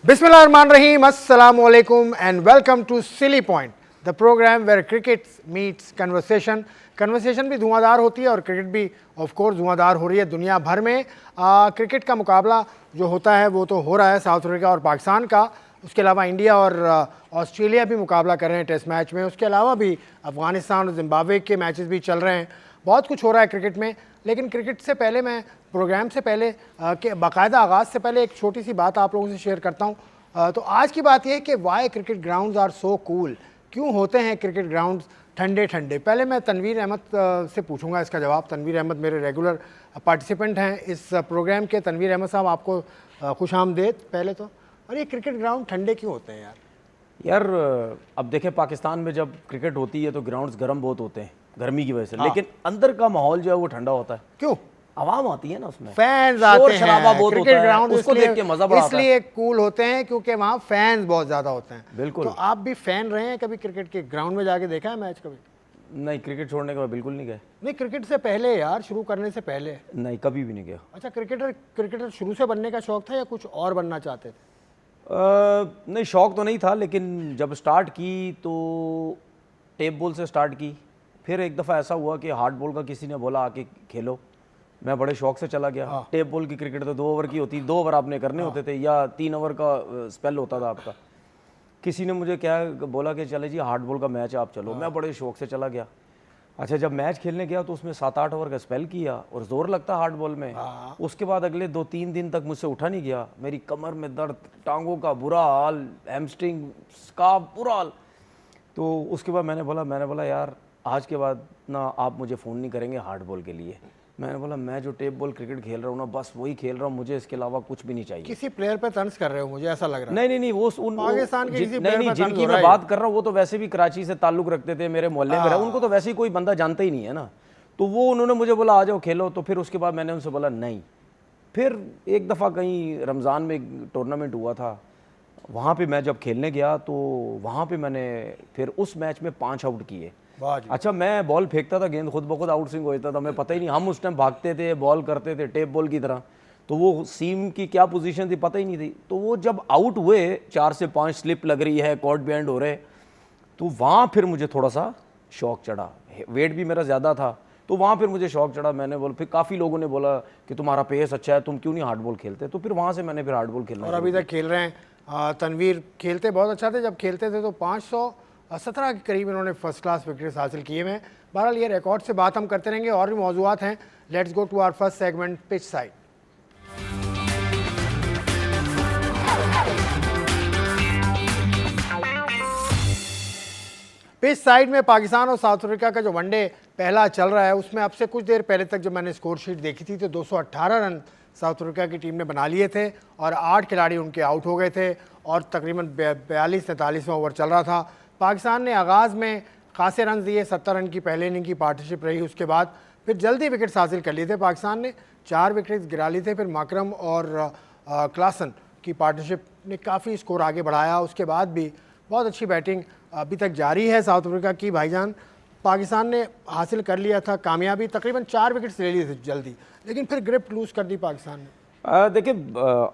Bismillahirrahmanirrahim. Assalamu alaikum and welcome to Silly Point, the program where cricket meets conversation. Conversation भी धुआंधार होती है और cricket भी of course धुआंधार हो रही है दुनिया भर में। क्रिकेट का मुकाबला जो होता है वो तो हो रहा है साउथ अफ्रीका और पाकिस्तान का, उसके अलावा इंडिया और ऑस्ट्रेलिया भी मुकाबला कर रहे हैं टेस्ट मैच में, उसके अलावा भी अफगानिस्तान और जिम्बाब्वे के मैचेस भी चल रहे हैं। बहुत कुछ हो रहा है क्रिकेट में, लेकिन क्रिकेट से पहले मैं प्रोग्राम से पहले के बाकायदा आगाज़ से पहले एक छोटी सी बात आप लोगों से शेयर करता हूँ। तो आज की बात यह है कि why cricket grounds are so cool, क्यों होते हैं क्रिकेट ग्राउंड्स ठंडे ठंडे। पहले मैं तनवीर अहमद से पूछूंगा इसका जवाब। तनवीर अहमद मेरे रेगुलर पार्टिसिपेंट हैं इस प्रोग्राम के। तनवीर अहमद साहब, आपको खुशामदीद पहले तो। और ये क्रिकेट ग्राउंड ठंडे क्यों होते हैं यार? अब देखें, पाकिस्तान में जब क्रिकेट होती है तो ग्राउंड्स गर्म बहुत होते हैं गर्मी की वजह से, लेकिन अंदर का माहौल जो है वो ठंडा होता है। क्यों? आवाम आती है ना, उसमें फैंस आते हैं, शराबा बहुत होता क्रिकेट है, ग्राउंड उसको देख के मजा बड़ा आता है। इसलिए कूल होते हैं क्योंकि वहाँ फैंस बहुत ज्यादा होते हैं। बिल्कुल। तो आप भी फैन रहे हैं कभी? क्रिकेट के ग्राउंड में जाके देखा है मैच कभी? नहीं, क्रिकेट छोड़ने के बाद बिल्कुल नहीं गए। नहीं, क्रिकेट से पहले यार, शुरू करने से पहले? नहीं, कभी भी नहीं गया। अच्छा, क्रिकेटर शुरू से बनने का शौक था या कुछ और बनना चाहते थे? नहीं, शौक तो नहीं था, लेकिन जब स्टार्ट की तो टेप बॉल से स्टार्ट की। फिर एक दफ़ा ऐसा हुआ कि हार्ड बॉल का किसी ने बोला आके खेलो, मैं बड़े शौक से चला गया। टेप बॉल की क्रिकेट तो 2 ओवर की होती, 2 ओवर आपने करने होते थे या 3 ओवर का स्पेल होता था आपका। किसी ने मुझे क्या बोला कि चले जी हार्ड बॉल का मैच है, आप चलो। मैं बड़े शौक से चला गया। अच्छा, जब मैच खेलने गया तो उसमें 7-8 ओवर का स्पेल किया और ज़ोर लगता हार्ड बॉल में। उसके बाद अगले 2-3 दिन तक मुझसे उठा नहीं गया। मेरी कमर में दर्द, टांगों का बुरा हाल, हैमस्ट्रिंग का बुरा हाल। तो उसके बाद मैंने बोला यार आज के बाद ना आप मुझे फ़ोन नहीं करेंगे हार्ड बॉल के लिए। मैंने बोला मैं जो टेप बॉल क्रिकेट खेल रहा हूँ ना, बस वही खेल रहा हूँ, मुझे इसके अलावा कुछ भी नहीं चाहिए। किसी प्लेयर पे तंज कर रहे हो, मुझे ऐसा लग रहा है। नहीं, वो उन पाकिस्तान के किसी प्लेयर पे तंज जिनकी हो रहा मैं है। बात कर रहा हूँ वो तो वैसे भी कराची से ताल्लुक़ रखते थे, मेरे मोहल्ले में रहा, उनको तो वैसे ही कोई बंदा जानता ही नहीं है ना। तो वो उन्होंने मुझे बोला आ जाओ खेलो। तो फिर उसके बाद मैंने उनसे बोला नहीं। फिर एक दफ़ा कहीं रमज़ान में एक टूर्नामेंट हुआ था, वहाँ पर मैं जब खेलने गया तो वहाँ पर मैंने फिर उस मैच में 5 आउट किए। अच्छा, मैं बॉल फेंकता था, गेंद खुद ब खुद आउट स्विंग होता था, मैं पता ही नहीं। हम उस टाइम भागते थे, बॉल करते थे टेप बॉल की तरह, तो वो सीम की क्या पोजीशन थी पता ही नहीं थी। तो वो जब आउट हुए, 4 से 5 स्लिप लग रही है, कॉर्ड बिहाइंड हो रहे, तो वहाँ फिर मुझे थोड़ा सा शौक चढ़ा। वेट भी मेरा ज़्यादा था, तो वहाँ फिर मुझे शौक चढ़ा। मैंने बोला, फिर काफ़ी लोगों ने बोला कि तुम्हारा पेस अच्छा है, तुम क्यों नहीं हार्ड बॉल खेलते? तो फिर वहाँ से मैंने फिर हार्ड बॉल खेलना। और अभी तक खेल रहे हैं। तनवीर खेलते बहुत अच्छा थे, जब खेलते थे तो 517 के करीब इन्होंने फर्स्ट क्लास विकेट्स हासिल किए हैं। बहरहाल ये रिकॉर्ड से बात हम करते रहेंगे, और भी मौजूआत हैं। Let's go to our first segment, pitch side. Pitch side में पाकिस्तान और साउथ अफ्रीका का जो वनडे पहला चल रहा है, उसमें अब से कुछ देर पहले तक जब मैंने स्कोर शीट देखी थी तो 218 रन साउथ अफ्रीका की टीम ने बना लिए थे और 8 खिलाड़ी उनके आउट हो गए थे और तकरीबन 42-43वां ओवर चल रहा था। पाकिस्तान ने आगाज़ में खासे रन दिए, 70 रन की पहले इनिंग की पार्टनरशिप रही। उसके बाद फिर जल्दी विकेट्स हासिल कर लिए थे पाकिस्तान ने, 4 विकेट्स गिरा लिए थे। फिर माकरम और क्लासन की पार्टनरशिप ने काफ़ी स्कोर आगे बढ़ाया। उसके बाद भी बहुत अच्छी बैटिंग अभी तक जारी है साउथ अफ्रीका की। भाईजान, पाकिस्तान ने हासिल कर लिया था कामयाबी, तकरीबन 4 विकेट्स ले लिए थे जल्दी, लेकिन फिर ग्रिप लूज़ कर दी पाकिस्तान ने। देखिए,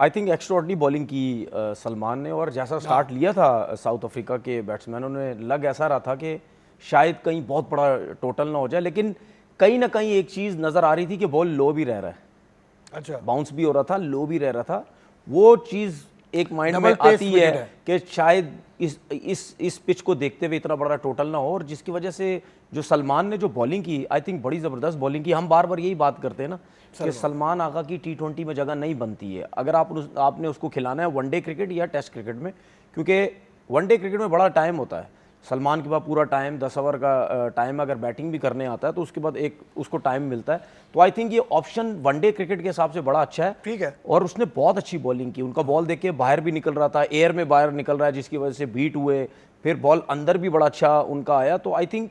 आई थिंक एक्स्ट्राऑर्डिनरी बॉलिंग की सलमान ने, और जैसा स्टार्ट लिया था साउथ अफ्रीका के बैट्समैनों ने, लग ऐसा रहा था कि शायद कहीं बहुत बड़ा टोटल ना हो जाए, लेकिन कहीं ना कहीं एक चीज़ नज़र आ रही थी कि बॉल लो भी रह रहा है। अच्छा, बाउंस भी हो रहा था, लो भी रह रहा था। वो चीज़ एक माइंड में आती है कि शायद इस पिच को देखते हुए इतना बड़ा टोटल ना हो, और जिसकी वजह से जो सलमान ने जो बॉलिंग की, आई थिंक बड़ी ज़बरदस्त बॉलिंग की। हम बार बार यही बात करते हैं ना कि सलमान आगा की T20 में जगह नहीं बनती है अगर आपने उसको खिलाना है वनडे क्रिकेट या टेस्ट क्रिकेट में, क्योंकि वनडे क्रिकेट में बड़ा टाइम होता है। सलमान के पास पूरा टाइम, 10 ओवर का टाइम, अगर बैटिंग भी करने आता है तो उसके बाद एक उसको टाइम मिलता है। तो आई थिंक ये ऑप्शन वनडे क्रिकेट के हिसाब से बड़ा अच्छा है। ठीक है। और उसने बहुत अच्छी बॉलिंग की, उनका बॉल देख के बाहर भी निकल रहा था, एयर में बाहर निकल रहा है, जिसकी वजह से बीट हुए। फिर बॉल अंदर भी बड़ा अच्छा उनका आया। तो आई थिंक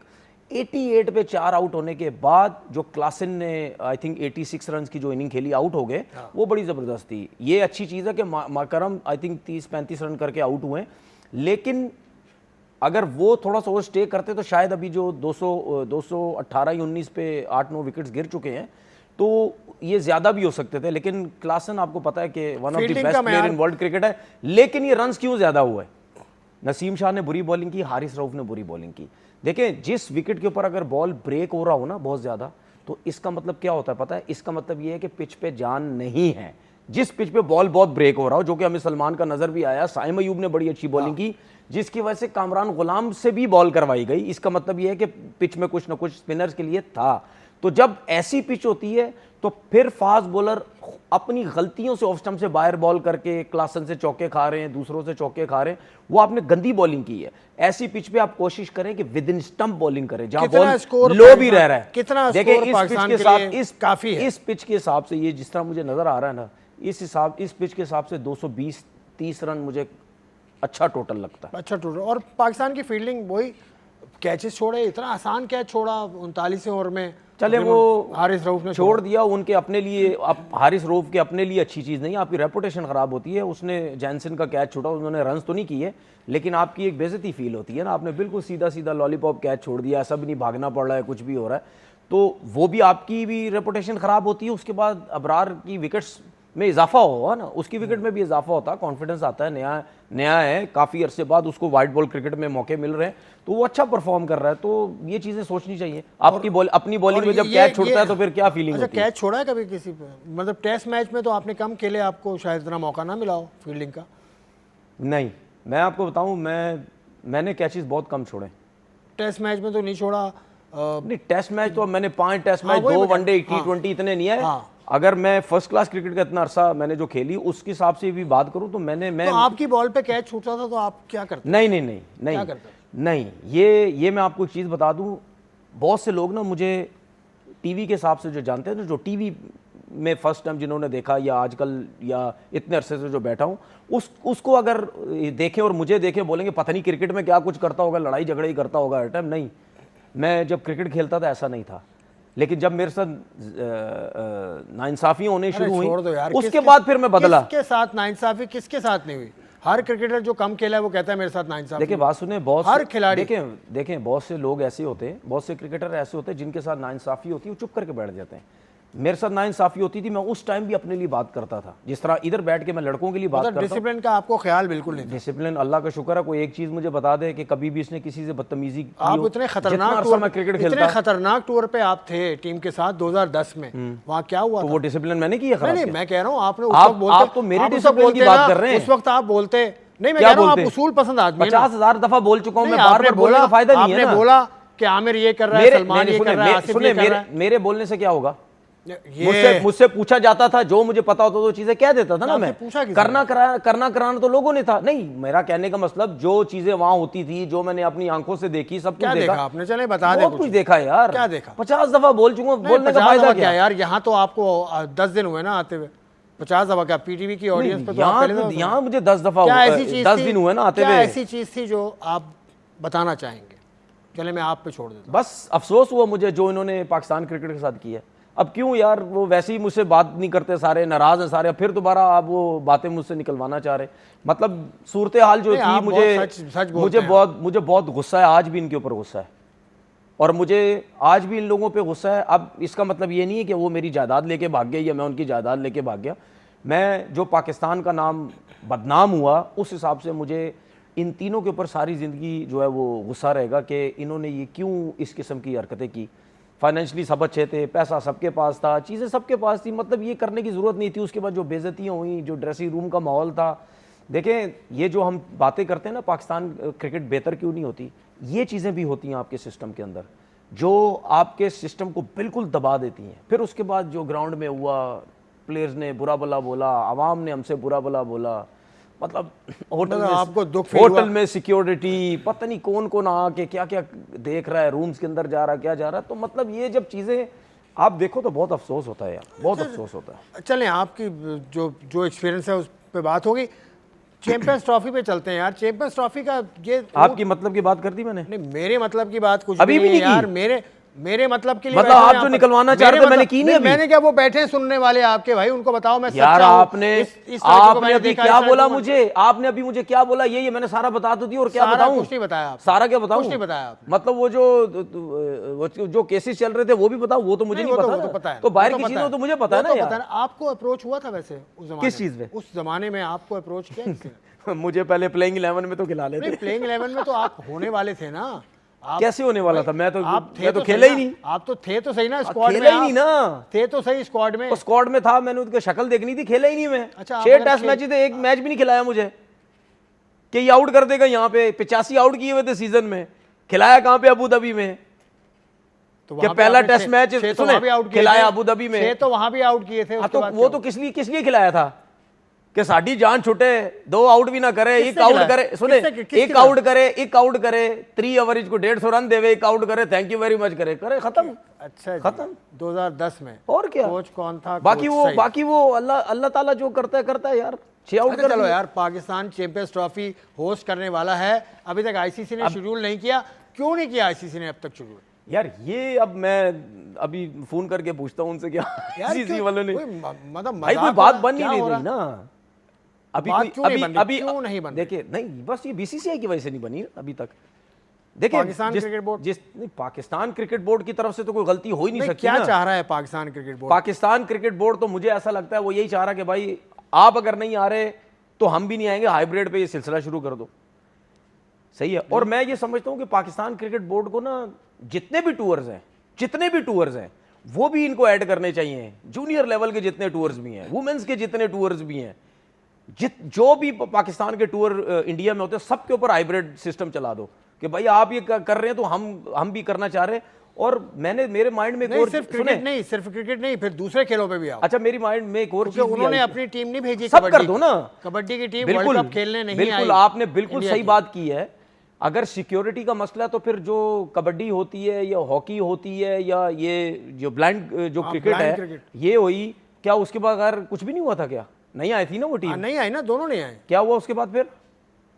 88 पे 4 आउट होने के बाद जो क्लासन ने आई थिंक 86 रन की जो इनिंग खेली, आउट हो गए, वो बड़ी ज़बरदस्त थी। ये अच्छी चीज़ है कि माकरम आई थिंक 30-35 रन करके आउट हुए, लेकिन अगर वो थोड़ा सा और स्टे करते तो शायद अभी जो 218 या 19 पे 8-9 विकेट्स गिर चुके हैं, तो ये ज़्यादा भी हो सकते थे, लेकिन क्लासन आपको पता है कि one of the Fielding best का player match- in world cricket है, लेकिन ये रन्स क्यों ज़्यादा हुए? नसीम शाह ने बुरी बॉलिंग की, हारिस रऊफ ने बुरी बॉलिंग की। देखें, जिस विकेट के ऊपर अगर बॉल ब्रेक हो रहा हो ना बहुत ज़्यादा, तो इसका मतलब क्या होता है पता है? इसका मतलब ये है कि पिच पे जान नहीं है। जिस पिच पे बॉल बहुत ब्रेक हो रहा हो, जो कि हमें सलमान का नज़र भी आया, साइम अयूब ने बड़ी अच्छी बॉलिंग की, जिसकी वजह से कामरान गुलाम से भी बॉल करवाई गई। इसका मतलब ये है कि पिच में कुछ ना कुछ स्पिनर्स के लिए था। तो जब ऐसी पिच होती है तो फिर फास्ट बॉलर अपनी गलतियों से ऑफ स्टंप से बाहर बॉल करके क्लासन से चौके खा रहे हैं, दूसरों से चौके खा रहे हैं, वो आपने गंदी बॉलिंग की है। ऐसी पिच पे आप कोशिश करें कि विद इन स्टंप बॉलिंग करें, जहां कितना बॉल स्कोर लो भी रह रहा है। कितना देखिए स्कोर इस पिच पाकिस्तान के के साथ, लिए काफी है। इस पिच के हिसाब से, ये जिस तरह मुझे नजर आ रहा है ना, इस पिच के हिसाब से 220-30 रन मुझे अच्छा टोटल लगता है। अच्छा टूट। और पाकिस्तान की फील्डिंग वही कैचेस छोड़े, इतना आसान कैच छोड़ा 39 ओवर में। चले वो हारिस रऊफ ने छोड़ दिया उनके अपने लिए। अब हारिस रऊफ के अपने लिए अच्छी चीज़ नहीं है, आपकी रेपुटेशन ख़राब होती है। उसने जैनसन का कैच छोड़ा, उन्होंने रन्स तो नहीं किए, लेकिन आपकी एक बेइज्जती फील होती है ना। आपने बिल्कुल सीधा सीधा लॉलीपॉप कैच छोड़ दिया, ऐसा भी नहीं भागना पड़ रहा है, कुछ भी हो रहा है, तो वो भी आपकी भी रेपुटेशन ख़राब होती है। उसके बाद अबरार की विकेट्स में इजाफा हुआ ना, उसकी विकेट में भी इजाफा होता है, कॉन्फिडेंस आता है, नया है, काफ़ी अरसे बाद उसको वाइट बॉल क्रिकेट में मौके मिल रहे हैं, तो वो अच्छा परफॉर्म कर रहा है। तो ये चीज़ें सोचनी चाहिए। आपकी अपनी बॉलिंग में जब कैच छोड़ता है तो फिर क्या फीलिंग अच्छा, होती है? कैच छोड़ा है कभी किसी पे? मतलब टेस्ट मैच में तो आपने कम खेले, आपको शायद इतना मौका ना मिला हो फील्डिंग का। नहीं, मैं आपको बताऊं, मैंने कैचेस बहुत कम छोड़े। टेस्ट मैच में तो नहीं छोड़ा। नहीं, टेस्ट मैच तो मैंने 5 टेस्ट हाँ, मैच, वही 2 बता- वनडे, हाँ। T20 इतने नहीं है। हाँ। अगर मैं फर्स्ट क्लास क्रिकेट का इतना अरसा मैंने जो खेली, उसके हिसाब से भी बात करूं तो मैं तो आपकी बॉल पे कैच छूटता था तो आप क्या करते? नहीं करते? नहीं, ये मैं आपको एक चीज़ बता दूं, बहुत से लोग ना मुझे टीवी के हिसाब से जो जानते हैं ना, जो टीवी में फर्स्ट टाइम जिन्होंने देखा, या आजकल या इतने अरसे से जो बैठा हूँ, उसको अगर देखें और मुझे देखें, बोलेंगे पता नहीं क्रिकेट में क्या कुछ करता होगा, लड़ाई झगड़े ही करता होगा हर टाइम। नहीं, मैं जब क्रिकेट खेलता था ऐसा नहीं था, लेकिन जब मेरे साथ नाइंसाफियां होने शुरू हुई, छोड़ दो यार, उसके बाद फिर मैं बदला। किसके साथ नाइंसाफी, किसके साथ नहीं हुई? हर क्रिकेटर जो कम खेला है वो कहता है मेरे साथ नाइंसाफी। देखिए बात सुने, हर खिलाड़ी, देखें बहुत से लोग ऐसे होते हैं, बहुत से क्रिकेटर ऐसे होते हैं जिनके साथ नाइंसाफी होती है, वो चुप करके बैठ जाते हैं। मेरे साथ नाइंसाफी होती थी, मैं उस टाइम भी अपने लिए बात करता था, जिस तरह इधर बैठ के मैं लड़कों के लिए बात करता हूं। डिसिप्लिन का आपको ख्याल बिल्कुल नहीं था। डिसिप्लिन, अल्लाह का शुक्र है, कोई एक चीज मुझे बता दे कि कभी भी इसने किसी से बदतमीजी की आप हो। इतने जितना खतरनाक अरसा टूर, मैं क्रिकेट इतने खेलता, खतरनाक टूर पे आप थे टीम के साथ 2010 में, वहाँ क्या हुआ तो था? वो डिसिप्लिन मैंने किया खराब नहीं, किया? मैं कह रहा हूँ आपने उस आप- वक्त बोलते, आप तो मेरे आप उस वक्त डिसिप्लिन की बोलते बात ना, कर रहे हैं। उस वक्त आप बोलते नहीं, मैं क्या कह रहा हूँ आप बोलते? उसूल पसंद आदमी हैं ना। 50,000 दफा बोल चुका हूं मैं, नहीं, बार आपने बार बोलने बोला, का फायदा नहीं है आपने ना। बोला कि आमिर ये कर रहा है, सलमान ये कर रहा है, आसिफ ये कर रहा है। मेरे बोलने से क्या होगा? ये मुझसे पूछा जाता था, जो मुझे पता होता तो चीजें कह देता था ना। आपसे मैं पूछा किसने? करना कराना तो लोगों ने था। नहीं, मेरा कहने का मतलब जो चीजें वहां होती थी, जो मैंने अपनी आंखों से देखी, सब कुछ क्या देखा देखा आपने? चले बता दे बहुत कुछ देखा यार। क्या देखा? 50 दफा बोल चुका हूं, बोलने का 50 फायदा दफा क्या? यार, यहाँ तो आपको 10 दिन हुए ना आते हुए। 50 दफा क्या? पीटीवी की ऑडियंस पे तो आप पहले तो- यहाँ मुझे 10 दफा क्या ऐसी चीज 10 थी? दिन हुए ना आते क्या हुए। ऐसी चीज थी जो आप बताना चाहेंगे? चले मैं आप पे छोड़ देता बस अफसोस हुआ मुझे जो इन्होंने पाकिस्तान क्रिकेट के साथ किया। अब क्यों यार, वो वैसे ही मुझसे बात नहीं करते, सारे नाराज हैं सारे, फिर दोबारा आप वो बातें मुझसे निकलवाना चाह रहे। मतलब सूरत हाल जो नहीं, थी, आप मुझे बहुत सच बोलते हैं। मुझे बहुत गुस्सा है, आज भी इनके ऊपर गुस्सा है, और मुझे आज भी इन लोगों पे गुस्सा है। अब इसका मतलब ये नहीं है कि वो मेरी जायदाद लेके भाग गए या मैं उनकी जायदाद लेके भाग गया। मैं जो पाकिस्तान का नाम बदनाम हुआ, उस हिसाब से मुझे इन तीनों के ऊपर सारी ज़िंदगी जो है वो गुस्सा रहेगा कि इन्होंने ये क्यों इस किस्म की हरकतें की। फाइनेंशियली सब अच्छे थे, पैसा सबके पास था, चीज़ें सबके पास थी, मतलब ये करने की ज़रूरत नहीं थी। उसके बाद जो बेइज्जतियाँ हुई, जो ड्रेसिंग रूम का माहौल था, देखें ये जो हम बातें करते हैं ना, पाकिस्तान क्रिकेट बेहतर क्यों नहीं होती, ये चीज़ें भी होती हैं आपके सिस्टम के अंदर, जो आपके सिस्टम को बिल्कुल दबा देती हैं। फिर उसके बाद जो ग्राउंड में हुआ, प्लेयर्स ने बुरा भला बोला, आवाम ने हमसे बुरा भला बोला, मतलब आपको दुख फील हुआ? होटल में सिक्योरिटी, पता नहीं कौन कौन आके क्या क्या देख रहा है, रूम्स के अंदर जा रहा है, क्या जा रहा है। तो मतलब ये जब चीज़ें आप देखो तो बहुत अफसोस होता है यार, बहुत अफसोस होता है। चलें, आपकी जो एक्सपीरियंस है उस पे बात होगी। चैंपियंस ट्रॉफी पे चलते हैं यार। चैंपियंस ट्रॉफी का ये आपकी मतलब की बात कर दी मैंने? नहीं, मेरे मतलब की बात कुछ अभी भी नहीं है नहीं की? यार। मेरे मतलब के लिए मतलब बैठे आप हैं जो यहाँ पर। निकलवाना चाह मेरे रहे थे, मैंने मतलब- की नहीं अभी। मैंने क्या, वो बैठे हैं सुनने वाले आपके भाई, उनको बताओ मैं यार सच्चा हूं। आपने इस लड़के को आपने मैंने अभी देखा, क्या इस लड़के बोला को मुझे, आपने अभी मुझे क्या बोला, ये मैंने सारा बता तो दी, और क्या सारा बताऊं? कुछ नहीं बताया आपने। सारा क्या बताऊं? कुछ नहीं बताया आपने। मतलब वो जो केसेस चल रहे थे वो भी बताऊं? वो तो मुझे नहीं वो पता तो ना। पता है, तो बाहर वो की पता चीजों है। तो मुझे पता है वो ना तो यार। पता है। आपको अप्रोच हुआ था वैसे उस जमाने किस चीज में? पे? उस जमाने में आपको अप्रोच किया किसी ने? मुझे पहले प्लेइंग 11 में तो खिला नहीं, लेते। प्लेइंग 11 में तो आप होने वाले थे ना। आप कैसे होने वाला था? मैं तो सही खेला ही ना। नहीं। आप तो थे तो सही ना स्क्वाड में। खेला ही नहीं आप ना। थे तो सही स्क्वाड में। वो स्क्वाड में था, मैंने उसकी शक्ल देखनी थी, खेला ही नहीं मैं। अच्छा, आप 6 अगर टेस्ट मैच थे, एक मैच भी नहीं खिलाया मुझे कि ये आउट कर देगा। यहाँ पे 85 आउट किए हुए थे सीजन में, खिलाया कहाँ पे? अबू धाबी में। तो कि वहां पे पहला आपने टेस्ट मैच छह तो सुने, वहां भी आउट किए खिलाया थे। अबू धाबी में। 6 तो वहां भी आउट किए थे। हाँ, उसके तो बाद वो क्या तो किस लिए खिलाया था? कि साड़ी जान छुटे, 2 आउट भी ना करे, एक किसने आउट खिलाया? करे, सुने, किसने एक आउट करे, 3 ओवर को 150 रन देवे, एक आउट करे, थैंक यू वेरी मच करे, खत्म। अच्छा जी, खत्म। 2010 में। और क्या? कोच कौन था? बाकी कोच सही। वो अल्लाह ताला जो करता है यार। 6 आउट अच्छा कर चलो दिए। यार, पाकिस्तान चैंपियंस ट्रॉफी होस्ट करने वाला है। अभी तक आईसीसी ने शेड्यूल नहीं किया। क्यों नहीं किया आईसीसी ने अब तक शेड्यूल? यार ये अब मैं अभी फोन करके पूछता हूँ उनसे क्या यार सीसी क्यों- वालों ने। कोई मतलब भाई कोई मजाक बात हो रहा- बन क्या नहीं हो रही रहा? ना अभी। बात कोई क्यों नहीं अभी बन रही? अभी क्यों नहीं बन रही? देखिए, नहीं बस ये बीसीसीआई की वजह से नहीं बनी अभी तक। देखिए, पाकिस्तान क्रिकेट बोर्ड- नहीं, पाकिस्तान क्रिकेट बोर्ड की तरफ से तो कोई गलती हो ही नहीं नहीं, सकती क्या ना। चाह रहा है Pakistan cricket board? Pakistan cricket board तो मुझे ऐसा लगता है वो यही चाह रहा कि भाई आप अगर नहीं आ रहे तो हम भी नहीं आएंगे, हाइब्रिड पे ये सिलसिला शुरू कर दो। सही है। और मैं ये समझता हूं कि पाकिस्तान क्रिकेट बोर्ड को ना जितने भी टूर्स हैं वो भी इनको ऐड करने चाहिए। जूनियर लेवल के जितने टूर्स भी हैं, वुमेन्स के जितने टूर्स भी हैं, जो भी पाकिस्तान के टूर इंडिया में होते हैं, सबके ऊपर हाइब्रिड सिस्टम चला दो कि भाई आप ये कर रहे हैं तो हम भी करना चाह रहे हैं। और मेरे माइंड में एक नहीं, और सिर्फ क्रिकेट नहीं, फिर दूसरे खेलों पे भी आओ। अच्छा, मेरी माइंड में एक और क्योंकि चीज भी उन्होंने आई। अपनी टीम नहीं भेजी। सब कबड्डी कर दो की। ना। कबड्डी की टीम बिल्कुल, वर्ल्ड कप खेलने नहीं आई। बिल्कुल आपने बिल्कुल इंडिया सही की। बात की है। अगर सिक्योरिटी का मसला है तो फिर जो कबड्डी होती है या हॉकी होती है या ये जो ब्लाइंड जो क्रिकेट blind है, cricket। ये हुई क्या? उसके बाद अगर कुछ भी नहीं हुआ था क्या? नहीं आई थी ना वो टीम? नहीं आई ना, दोनों नहीं आए। क्या हुआ उसके बाद? फिर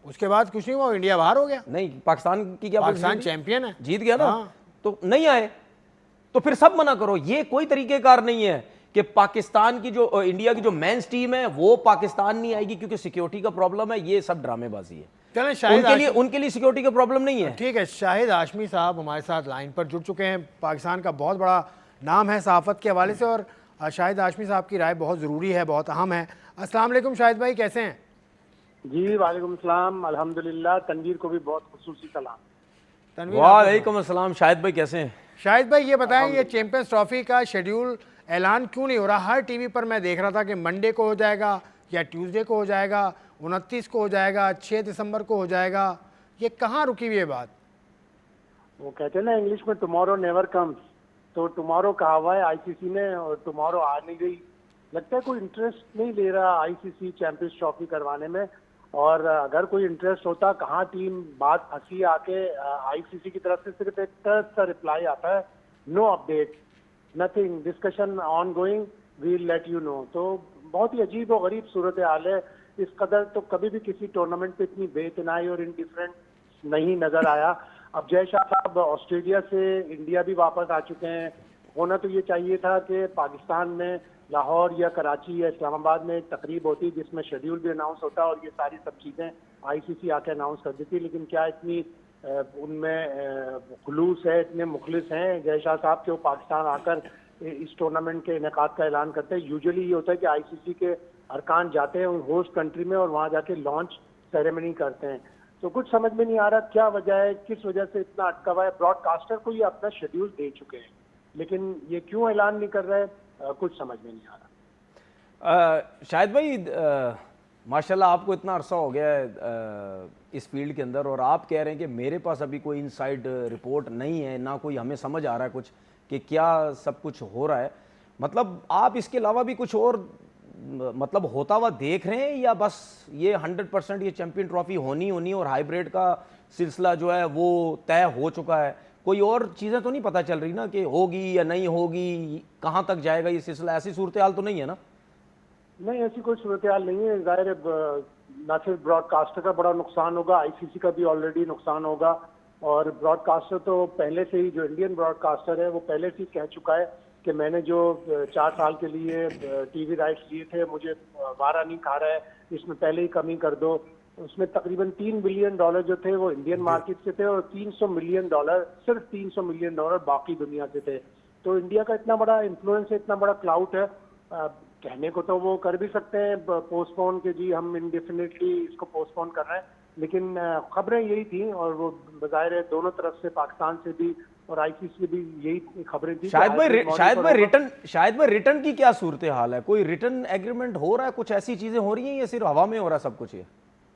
उसके बाद कुछ नहीं हुआ, इंडिया बाहर हो गया। नहीं, पाकिस्तान की क्या पाकिस्तान पोजीशन थी? चैंपियन है, जीत गया ना। हाँ। तो नहीं आए तो फिर सब मना करो। ये कोई तरीकेकार नहीं है कि पाकिस्तान की जो इंडिया की जो मेंस टीम है वो पाकिस्तान नहीं आएगी क्योंकि सिक्योरिटी का प्रॉब्लम है। ये सब ड्रामेबाजी है। चलें, शाहिद उनके लिए सिक्योरिटी का प्रॉब्लम नहीं है। ठीक है, शाहिद हाशमी साहब हमारे साथ लाइन पर जुड़ चुके हैं। पाकिस्तान का बहुत बड़ा नाम है सहाफ़त के हवाले से, और शाहिद हाशमी साहब की राय बहुत ज़रूरी है, बहुत अहम है। अस्सलाम वालेकुम शाहिद भाई, कैसे हैं? जी वालेकुम सलाम, अल्हम्दुलिल्लाह। तनवीर को भी बहुत खुसूसी सलाम। तनवीर, वालेकुम अस्सलाम। शाहिद भाई कैसे हैं? शाहिद भाई ये बताएं, ये चैंपियंस ट्रॉफी का शेड्यूल ऐलान क्यों नहीं हो रहा? हर टीवी पर मैं देख रहा था कि मंडे को हो जाएगा या ट्यूसडे को हो जाएगा, 29 को हो जाएगा, 6 दिसंबर को हो जाएगा। ये कहाँ रुकी हुई है बात? वो कहते हैं ना इंग्लिश में टुमारो नेवर कम्स, तो टुमारो कहा हुआ है आईसीसी ने और टुमारो आ नहीं गई। लगता है कोई इंटरेस्ट नहीं ले रहा आईसीसी चैंपियंस ट्रॉफी करवाने में। और अगर कोई इंटरेस्ट होता, कहाँ टीम बात फंसी आके आईसीसी की तरफ से सिर्फ एक तरह सा रिप्लाई आता है, no update, nothing, discussion on going, we'll let you know. तो बहुत ही अजीब और गरीब सूरत हाल है। इस कदर तो कभी भी किसी टूर्नामेंट पे इतनी बेतनाई और इंडिफरेंट नहीं नजर आया। अब जय शाह साहब ऑस्ट्रेलिया से इंडिया भी वापस आ चुके हैं। होना तो ये चाहिए था कि पाकिस्तान में लाहौर या कराची या इस्लामाबाद में एक तकरीब होती जिसमें शेड्यूल भी अनाउंस होता और ये सारी सब चीज़ें आईसीसी आके अनाउंस कर देती। लेकिन क्या इतनी उनमें खुलूस है, इतने मुखलिस हैं जय शाह साहब के, वो पाकिस्तान आकर इस टूर्नामेंट के इनेकाद का ऐलान करते हैं। यूजुअली ये होता है कि आईसीसी के अरकान जाते हैं होस्ट कंट्री में और वहाँ जाके लॉन्च सेरेमनी करते हैं। तो कुछ समझ में नहीं आ रहा क्या वजह है, किस वजह से इतना अटका हुआ है। ब्रॉडकास्टर को ये अपना शेड्यूल दे चुके हैं, लेकिन ये क्यों ऐलान नहीं कर रहे, कुछ समझ में नहीं आ रहा। शाहिद भाई, माशाल्लाह आपको इतना अरसा हो गया है इस फील्ड के अंदर, और आप कह रहे हैं कि मेरे पास अभी कोई इनसाइड रिपोर्ट नहीं है, ना कोई हमें समझ आ रहा है कुछ कि क्या सब कुछ हो रहा है। मतलब आप इसके अलावा भी कुछ और मतलब होता हुआ देख रहे हैं, या बस ये 100% ये चैंपियन ट्रॉफी होनी और हाइब्रिड का सिलसिला जो है वो तय हो चुका है? कोई और चीज़ें तो नहीं पता चल रही ना कि होगी या नहीं होगी, कहाँ तक जाएगा ये सिलसिला? ऐसी सूरत हाल तो नहीं है ना? नहीं, ऐसी कोई सूरत हाल नहीं है। जाहिर है ना सिर्फ ब्रॉडकास्टर का बड़ा नुकसान होगा, आईसीसी का भी ऑलरेडी नुकसान होगा। और ब्रॉडकास्टर तो पहले से ही, जो इंडियन ब्रॉडकास्टर है वो पहले से ही कह चुका है कि मैंने जो 4 साल के लिए टीवी राइट्स लिए थे, मुझे वारा नहीं खा रहा है, इसमें पहले ही कमी कर दो। उसमें तकरीबन $3 बिलियन जो थे वो इंडियन मार्केट से थे, और $300 मिलियन, सिर्फ $300 मिलियन बाकी दुनिया से थे। तो इंडिया का इतना बड़ा इन्फ्लुएंस है, इतना बड़ा क्लाउड है। कहने को तो वो कर भी सकते हैं पोस्टपोन के, जी हम इंडेफिनिटली इसको पोस्टपोन कर रहे हैं, लेकिन खबरें यही थी, और वो बजाय दोनों तरफ से, पाकिस्तान से भी और आईसीसी से भी यही खबरें थी। शायद भाई रिटर्न की क्या सूरत हाल है? कोई रिटर्न एग्रीमेंट हो रहा है? कुछ ऐसी चीजें हो रही हैं या सिर्फ हवा में हो रहा है सब कुछ? ये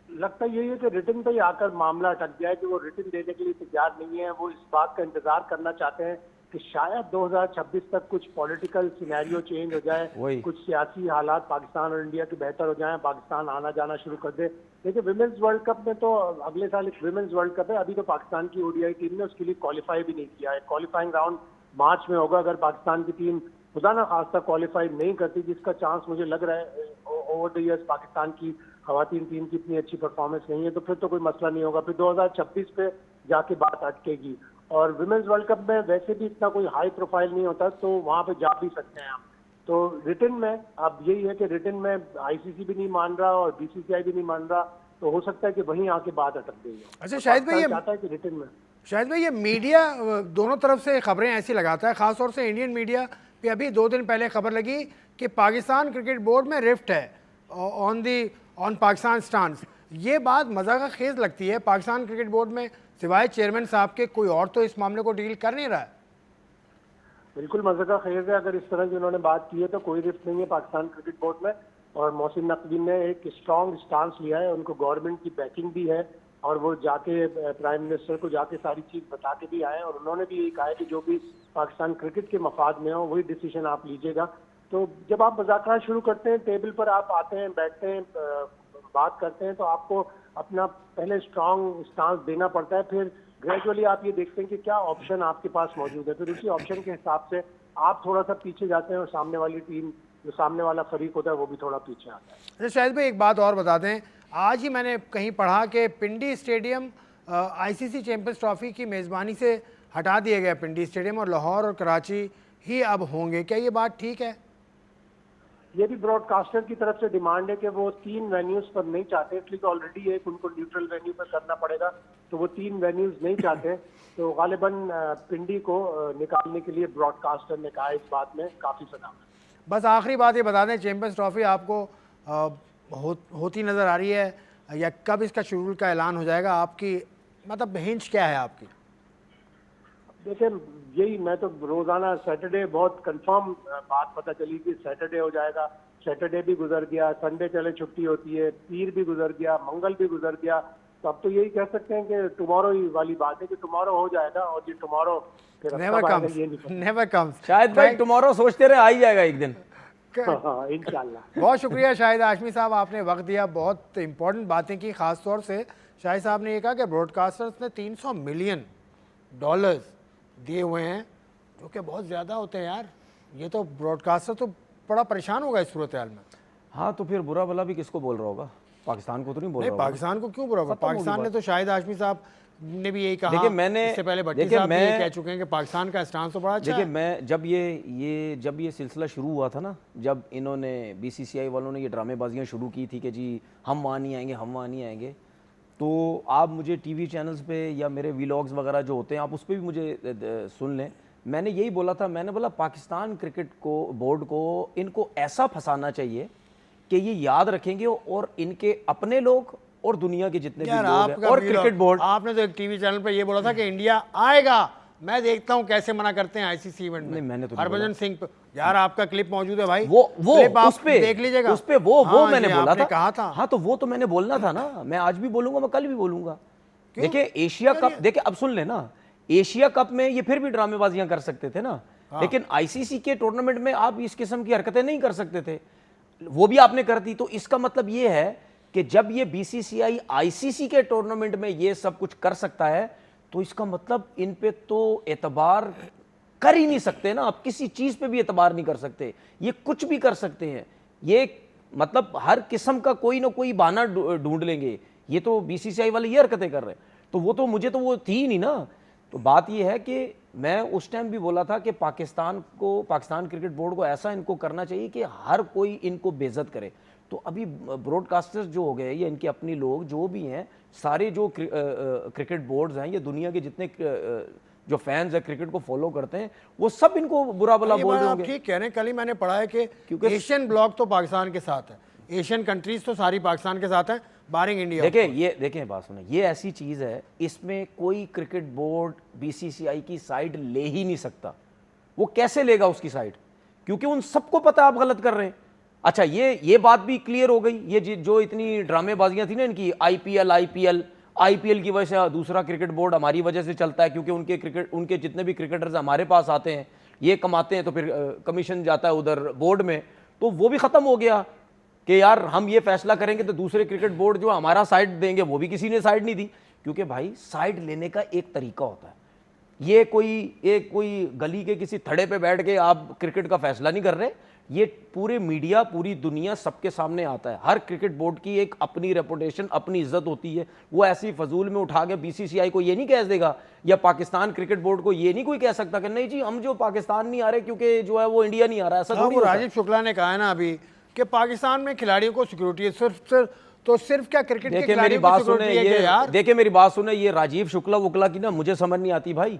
लगता यही है कि रिटर्न पे ही आकर मामला अटक गया है, कि वो रिटर्न देने के लिए तैयार नहीं है। वो इस बात का इंतजार करना चाहते हैं कि शायद 2026 तक कुछ पॉलिटिकल सिनेरियो चेंज हो जाए, कुछ सियासी हालात पाकिस्तान और इंडिया के बेहतर हो जाएं, पाकिस्तान आना जाना शुरू कर दे। देखिए विमेंस वर्ल्ड कप में तो, अगले साल एक विमेंस वर्ल्ड कप है, अभी तो पाकिस्तान की ओडीआई टीम ने उसके लिए क्वालिफाई भी नहीं किया है। क्वालिफाइंग राउंड मार्च में होगा। अगर पाकिस्तान की टीम खुदा ना खास्ता क्वालिफाई नहीं करती, जिसका चांस मुझे लग रहा है ओवर द ईयर्स पाकिस्तान की खवातीन टीम की इतनी अच्छी परफॉर्मेंस नहीं है, तो फिर तो कोई मसला नहीं होगा। फिर 2026 पे जाके बात अटकेगी। और विमेंस वर्ल्ड कप में वैसे भी इतना कोई हाई प्रोफाइल नहीं होता, तो वहां पे जा भी सकते हैं आप। तो रिटर्न में अब यही है कि रिटर्न में आईसीसी भी नहीं मान रहा और बीसीसीआई भी नहीं मान रहा, तो हो सकता है कि वहीं आके बात अटक गई है। अच्छा शाहिद भाई, ये चाहता है कि रिटर्न में, शाहिद भाई ये मीडिया दोनों तरफ से खबरें ऐसी लगाता है, खासतौर से इंडियन मीडिया पे अभी 2 दिन पहले खबर लगी कि पाकिस्तान क्रिकेट बोर्ड में रिफ्ट है ऑन पाकिस्तान स्टांस। ये बात मज़ा का खेज लगती है। पाकिस्तान क्रिकेट बोर्ड में सिवाय चेयरमैन साहब के कोई और तो इस मामले को डील कर नहीं रहा है। बिल्कुल मज़े का खेज है। अगर इस तरह की उन्होंने बात की है तो कोई रिफ्ट नहीं है पाकिस्तान क्रिकेट बोर्ड में। और मोहसिन नकवी ने एक स्ट्रॉन्ग स्टांस लिया है, उनको गवर्नमेंट की बैकिंग भी है, और वो जाके प्राइम मिनिस्टर को जाके सारी चीज़ बता के भी आए, और उन्होंने भी यही कहा है कि जो भी पाकिस्तान क्रिकेट के मफाद में हो वही डिसीजन आप लीजिएगा। तो जब आप मुज़ाकरा शुरू करते हैं, टेबल पर आप आते हैं, बैठते हैं, बात करते हैं, तो आपको अपना पहले स्ट्रॉन्ग स्टांस देना पड़ता है। फिर ग्रेजुअली आप ये देखते हैं कि क्या ऑप्शन आपके पास मौजूद है, फिर उसी ऑप्शन के हिसाब से आप थोड़ा सा पीछे जाते हैं, और सामने वाली टीम, जो सामने वाला फरीक होता है, वो भी थोड़ा पीछे आता है। अच्छा शाहिद भाई, एक बात और बता दें, आज ही मैंने कहीं पढ़ा कि पिंडी स्टेडियम आईसीसी चैंपियंस ट्रॉफी की मेज़बानी से हटा दिया गया पिंडी स्टेडियम, और लाहौर और कराची ही अब होंगे। क्या ये बात ठीक है? ये भी ब्रॉडकास्टर की तरफ से डिमांड है कि वो 3 वेन्यूज पर नहीं चाहते, इसलिए तो ऑलरेडी एक उनको न्यूट्रल वेन्यू पर करना पड़ेगा, तो वो 3 वेन्यूज नहीं चाहते। तो गालिबन पिंडी को निकालने के लिए ब्रॉडकास्टर ने कहा, इस बात में काफ़ी सदा। बस आखिरी बात ये बता दें, चैंपियंस ट्रॉफी आपको होती नज़र आ रही है, या कब इसका शेड्यूल का ऐलान हो जाएगा? आपकी मतलब हिंच क्या है आपकी? देखिए यही, मैं तो रोजाना सैटरडे, बहुत कंफर्म बात पता चली कि सैटरडे हो जाएगा। सैटरडे भी गुजर गया, संडे चले छुट्टी होती है, पीर भी गुजर गया, मंगल भी गुजर गया। तो अब तो यही कह सकते हैं कि टुमारो ही वाली बात है कि टुमारो हो जाएगा, और ये टुमारो नेवर कम्स। शायद भाई टुमारो सोचते रहे, आ ही जाएगा एक दिन। इंशाल्लाह। बहुत शुक्रिया शाहिद हाशमी साहब, आपने वक्त दिया, बहुत इंपॉर्टेंट बातें की। खास तौर से शाहिद साहब ने ये कहा कि ब्रॉडकास्टर्स ने $300 मिलियन दिए हुए हैं, जो कि बहुत ज़्यादा होते हैं यार। ये तो ब्रॉडकास्टर तो बड़ा परेशान होगा इस सूरत हाल में। हाँ, तो फिर बुरा भला भी किसको बोल रहा होगा? पाकिस्तान को तो नहीं बोल रहा होगा। पाकिस्तान को क्यों बुरा होगा? पाकिस्तान ने तो, शाहिद हाशमी साहब ने भी यही कहा। देखिए मैंने, इससे पहले भट्टी साहब भी ये कह चुके हैं कि पाकिस्तान का स्टांस तो बड़ा अच्छा है। देखिए मैं जब ये सिलसिला शुरू हुआ था ना, जब इन्होंने बीसीसीआई वालों ने ये ड्रामेबाजियाँ शुरू की थी कि जी हम वहाँ नहीं आएंगे, हम वहाँ नहीं आएंगे, तो आप मुझे टीवी चैनल्स पे या मेरे व्लॉग्स वगैरह जो होते हैं आप उस पर भी मुझे सुन लें। मैंने यही बोला था, मैंने बोला पाकिस्तान क्रिकेट को बोर्ड को इनको ऐसा फंसाना चाहिए कि ये याद रखेंगे, और इनके अपने लोग और दुनिया के जितने भी लोग हैं, और क्रिकेट बोर्ड। आपने तो एक टीवी चैनल पर ये बोला था कि इंडिया आएगा, मैं देखता हूँ कैसे मना करते हैं आईसीसी इवेंट में। मैंने तो हरभजन सिंह यार, आपका क्लिप मौजूद है भाई, वो उस पे देख लीजिएगा, उस पे वो मैंने बोला था, कहा था। हाँ, तो वो तो मैंने बोलना था ना, मैं आज भी बोलूंगा, मैं कल भी बोलूंगा। देखिए एशिया कप, देखिए अब सुन लेना, एशिया कप में ये फिर भी ड्रामेबाजियां कर सकते थे ना, लेकिन आईसीसी के टूर्नामेंट में आप इस किस्म की हरकतें नहीं कर सकते थे, वो भी आपने कर दी। तो इसका मतलब ये है कि जब ये बीसीसीआई आईसीसी के टूर्नामेंट में ये सब कुछ कर सकता है, तो इसका मतलब इन पे तो एतबार कर ही नहीं सकते ना, आप किसी चीज पे भी एतबार नहीं कर सकते, ये कुछ भी कर सकते हैं, ये मतलब हर किस्म का कोई ना कोई बहाना ढूंढ लेंगे। ये तो बीसीसीआई वाले ये हरकतें कर रहे हैं। तो वो तो मुझे तो वो थी ही नहीं ना। तो बात ये है कि मैं उस टाइम भी बोला था कि पाकिस्तान क्रिकेट बोर्ड को ऐसा इनको करना चाहिए कि हर कोई इनको बेइज्जत करे। तो अभी ब्रॉडकास्टर्स जो हो गए या इनके अपनी लोग जो भी हैं, सारे जो क्रिकेट बोर्ड्स हैं, ये दुनिया के जितने जो फैंस है क्रिकेट को फॉलो करते हैं, वो सब इनको बुरा भला ये बोल बात रहे आप होंगे। ठीक कह रहे हैं। कल ही मैंने पढ़ा है कि क्योंकि- एशियन ब्लॉक तो पाकिस्तान के साथ है, एशियन कंट्रीज तो सारी पाकिस्तान के साथ है, बारिंग इंडिया। देखें बात सुने, ये ऐसी चीज है, इसमें कोई क्रिकेट बोर्ड बीसीसीआई की साइड ले ही नहीं सकता। वो कैसे लेगा उसकी साइड? क्योंकि उन सबको पता है आप गलत कर रहे हैं। अच्छा, ये बात भी क्लियर हो गई। ये जो इतनी ड्रामेबाजियां थी ना इनकी, आईपीएल की वजह से दूसरा क्रिकेट बोर्ड हमारी वजह से चलता है, क्योंकि उनके जितने भी क्रिकेटर्स हमारे पास आते हैं, ये कमाते हैं, तो फिर कमीशन जाता है उधर बोर्ड में। तो वो भी खत्म हो गया कि यार हम ये फैसला करेंगे तो दूसरे क्रिकेट बोर्ड जो हमारा साइड देंगे, वो भी किसी ने साइड नहीं दी। क्योंकि भाई साइड लेने का एक तरीका होता है। ये कोई गली के किसी थड़े पे बैठ के आप क्रिकेट का फैसला नहीं कर रहे। ये पूरे मीडिया, पूरी दुनिया सबके सामने आता है। हर क्रिकेट बोर्ड की एक अपनी रेपुटेशन, अपनी इज्जत होती है। वो ऐसी फजूल में उठा के बीसीसीआई को ये नहीं कह देगा, या पाकिस्तान क्रिकेट बोर्ड को ये नहीं कोई कह सकता कि नहीं जी हम जो पाकिस्तान नहीं आ रहे क्योंकि जो है वो इंडिया नहीं आ रहा। ऐसा हाँ, थोड़ी वो होता है। राजीव शुक्ला ने कहा है ना अभी कि पाकिस्तान में खिलाड़ियों को सिक्योरिटी है, सिर्फ क्या क्रिकेट के देखिए मेरी खिलाड़ियों को बात सुने, सिक्योरिटी है क्या यार? देखिए मेरी बात सुने, ये राजीव शुक्ला वुकला की ना मुझे समझ नहीं आती भाई।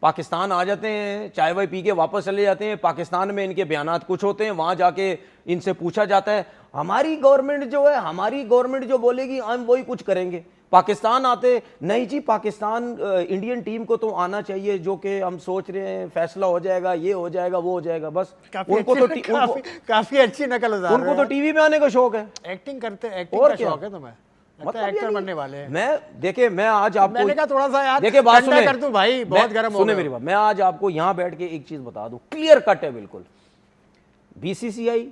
पाकिस्तान आ जाते हैं, चाय वाय पी के वापस चले जाते हैं। पाकिस्तान में इनके बयानात कुछ होते हैं, वहां जाके इनसे पूछा जाता है हमारी गवर्नमेंट जो बोलेगी हम वही कुछ करेंगे। पाकिस्तान आते नहीं जी, पाकिस्तान इंडियन टीम को तो आना चाहिए, जो कि हम सोच रहे हैं फैसला हो जाएगा, ये हो जाएगा, वो हो जाएगा। बस काफी अच्छी नकल उतार उनको तो टीवी में आने का शौक है, एक्टिंग और का क्या? शौक है तुम्हें, मतलब एक्टर यानी बनने वाले हैं। मैं आज आपको, मैंने कहा थोड़ा सा यार देखिए बात ठंडा सुने, कर दूं भाई, बहुत गर्म हो सुने गया। मेरी बात, मैं आज आपको यहां बैठ के एक चीज बता दूं, क्लियर कट है बिल्कुल। बीसीसीआई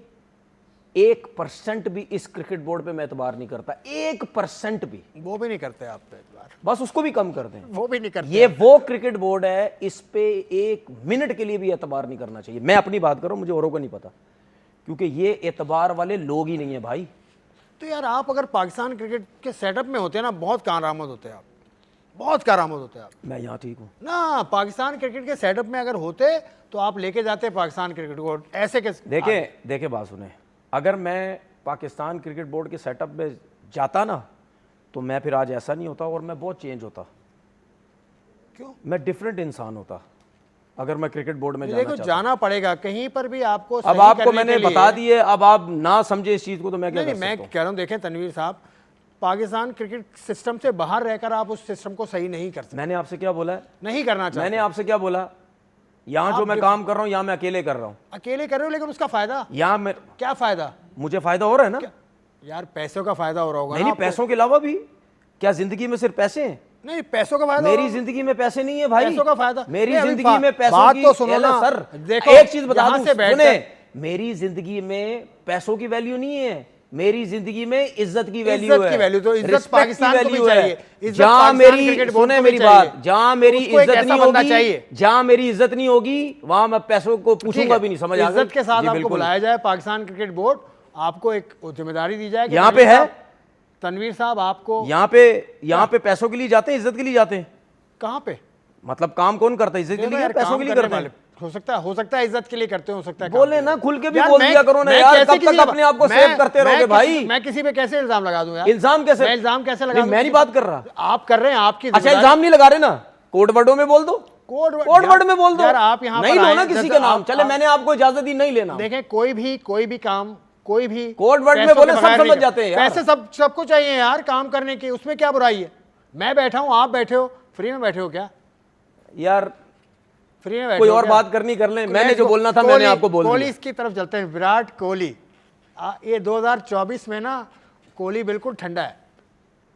1% भी इस क्रिकेट बोर्ड पे मैं एतबार नहीं करता, 1% भी। वो भी नहीं करते आप पे एतबार, बस उसको भी कम कर दें। वो भी नहीं करते। ये वो क्रिकेट बोर्ड है, इस पे 1 मिनट के लिए भी एतबार नहीं करना चाहिए। मैं अपनी बात कर रहा हूं, मुझे औरों को नहीं पता, क्योंकि ये एतबार वाले लोग ही नहीं है भाई। तो यार आप अगर पाकिस्तान क्रिकेट के सेटअप में होते हैं ना, बहुत कारआमद होते हैं आप, बहुत कारआमद होते हैं आप मैं यहाँ ठीक हूँ ना। पाकिस्तान क्रिकेट के सेटअप में अगर होते तो आप लेके जाते पाकिस्तान क्रिकेट को ऐसे कैसे? देखे बात सुने, अगर मैं पाकिस्तान क्रिकेट बोर्ड के सेटअप में जाता ना, तो मैं फिर आज ऐसा नहीं होता और मैं बहुत चेंज होता। क्यों? मैं डिफरेंट इंसान होता अगर मैं क्रिकेट बोर्ड में जाना देखो चाहता। जाना पड़ेगा कहीं पर भी आपको। अब सही आपको करने मैंने के लिए- बता दिए, अब आप ना समझे इस चीज को तो मैं क्या नहीं कर मैं सकता हूँ? कह रहा हूँ, देखें तनवीर साहब, पाकिस्तान क्रिकेट सिस्टम से बाहर रहकर आप उस सिस्टम को सही नहीं कर सकते, मैंने आपसे क्या बोला है? नहीं करना चाहते। मैंने आपसे क्या बोला? यहाँ जो मैं काम कर रहा हूँ, यहाँ मैं अकेले कर रहा हूँ। अकेले कर रहे हो, लेकिन उसका फायदा यहाँ मैं, क्या फायदा? मुझे फायदा हो रहा है ना? यार पैसों का फायदा हो रहा होगा नहीं ना नहीं, आपको? पैसों के अलावा भी क्या जिंदगी में सिर्फ पैसे हैं? नहीं, पैसों का फायदा मेरी हो- जिंदगी में पैसे नहीं है भाई। पैसों का फायदा मेरी नहीं, अभी जिंदगी में पैसों बात की, तो सुनो ये लो ना सर, देखो, एक चीज बता यहाँ दूं, से बैठकर- सुने, मेरी जिंदगी में पैसों की वैल्यू नहीं है, मेरी जिंदगी में इज्जत की वैल्यू है। इज्जत की वैल्यू, तो इज्जत रिस्पेक्ट की पाकिस्तान को भी वैल्यू है। चाहिए, इज्जत जहां पाकिस्तान मेरी, क्रिकेट बोर्ड सुने को भी मेरी चाहिए। बात, जहां मेरी उसको एक इज्जत ऐसा नहीं बंदा होगी, चाहिए। जहां मेरी इज्जत नहीं होगी, वहां मैं पैसों को ठीक पूछूंगा है, भी नहीं। समझ आ गई? इज्जत के साथ जी, आपको बिल्कुल। बुलाया जाए पाकिस्तान क्रिकेट बोर्ड, आपको एक जिम्मेदारी दी जाए कि यहाँ पे तनवीर है। साहब- तनवीर साहब आपको यहाँ पे पैसों के लिए जाते हैं, इज्जत के लिए जाते हैं? कहाँ पे? मतलब काम कौन करता है? इज्जत के देखो लिए, यार, पैसों काम के लिए करने करते वाले हैं? हो सकता है इज्जत के लिए करते हो सकता है काम बोले के ना, लिए। खुल के भी यार, बोल मैं- दिया करो ना मैं यार, कैसे कब किसी तक अपने आप को मैं- सेव करते मैं रहोगे किसी- भाई? मैं किसी पे कैसे इल्जाम लगा दूं यार? इल्जाम कैसे? मैं इल्जाम कैसे लगा नहीं, दूं? मैं नहीं बात कर रहा। आप कर रहे हैं, आपकी अच्छा, जिम्मेदारी- इल्जाम नहीं लगा रहे ना, कोड वर्डों में बोल दो, कोड कोड वर्ड में बोल दो। यार आप यहाँ नहीं पर लो आए, ना किसी जैसे का नाम, आप- चले मैंने आपको इजाजत दी, नहीं लेना। देखें कोई भी काम, कोई भी कोड वर्ड में पैसों बोले के सब बगैर समझ नहीं कर- जाते हैं यार। पैसे सबको चाहिए यार काम करने की, उसमें क्या बुराई है? मैं बैठा हूँ, आप बैठे हो, फ्री में बैठे हो क्या? यार फ्री में बैठे कोई हो और क्या? बात करनी कर ले, मैंने जो बोलना था मैंने आपको बोल कोहली दिया। की तरफ चलते हैं, विराट कोहली। ये 2024 में ना कोहली बिल्कुल ठंडा है,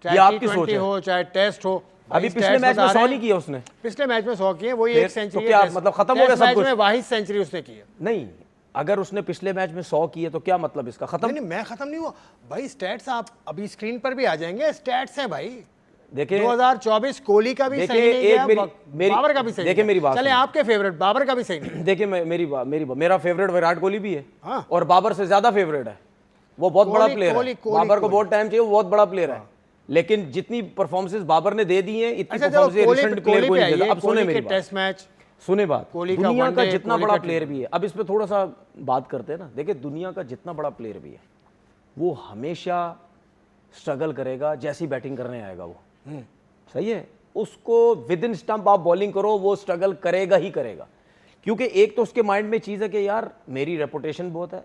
चाहे ये आपकी T20 सोच है। हो चाहे टेस्ट हो। अभी भाई पिछले stats मैच में बता 100 रहे नहीं हैं। किया उसने। पिछले मैच में 100 किए, वही फिर एक सेंचुरी तो क्या मतलब खत्म हो गया सब कुछ? में वाहिद सेंचुरी उसने की है। नहीं, अगर उसने पिछले मैच में 100 किए तो क्या मतलब इसका? खत्म। नहीं, मैं खत्म नहीं हुआ भाई, स्टैट्स आप अभी स्क्रीन पर भी आ जाएंगे, स्टैट्स हैं भाई। देखिए 2024 कोहली का भी देखिए, सही नहीं एक गया, मेरी- बाबर का भी सही देखिए नहीं मेरी गया। बात चले सुनिए। आपके फेवरेट बाबर का भी सही नहीं। देखिए मेरा फेवरेट विराट कोहली भी है, हाँ। और बाबर से ज्यादा फेवरेट है। वो बहुत बड़ा कोहली- प्लेयर है, कोहली- बाबर को कोहली। बहुत टाइम चाहिए, वो बहुत बड़ा प्लेयर है। लेकिन जितनी परफॉर्मेंसेस बाबर ने दे दी हैं इतनी अच्छा चलो परफॉर्मेंस रिसेंट प्लेयर को नहीं देगा। अब सुने मेरी बात, टेस्ट मैच, सुने बात, कोहली का दुनिया का वनडे, जितना कोहली बड़ा का प्लेयर भी है, अब इस पे थोड़ा सा बात करते हैं ना। देखिए दुनिया का जितना बड़ा प्लेयर भी है वो हमेशा स्ट्रगल करेगा जैसी बैटिंग करने आएगा वो, सही है। उसको विद इन स्टंप आप बॉलिंग करो वो स्ट्रगल करेगा ही करेगा, क्योंकि एक तो उसके माइंड में चीज़ है कि यार मेरी रेपुटेशन बहुत है,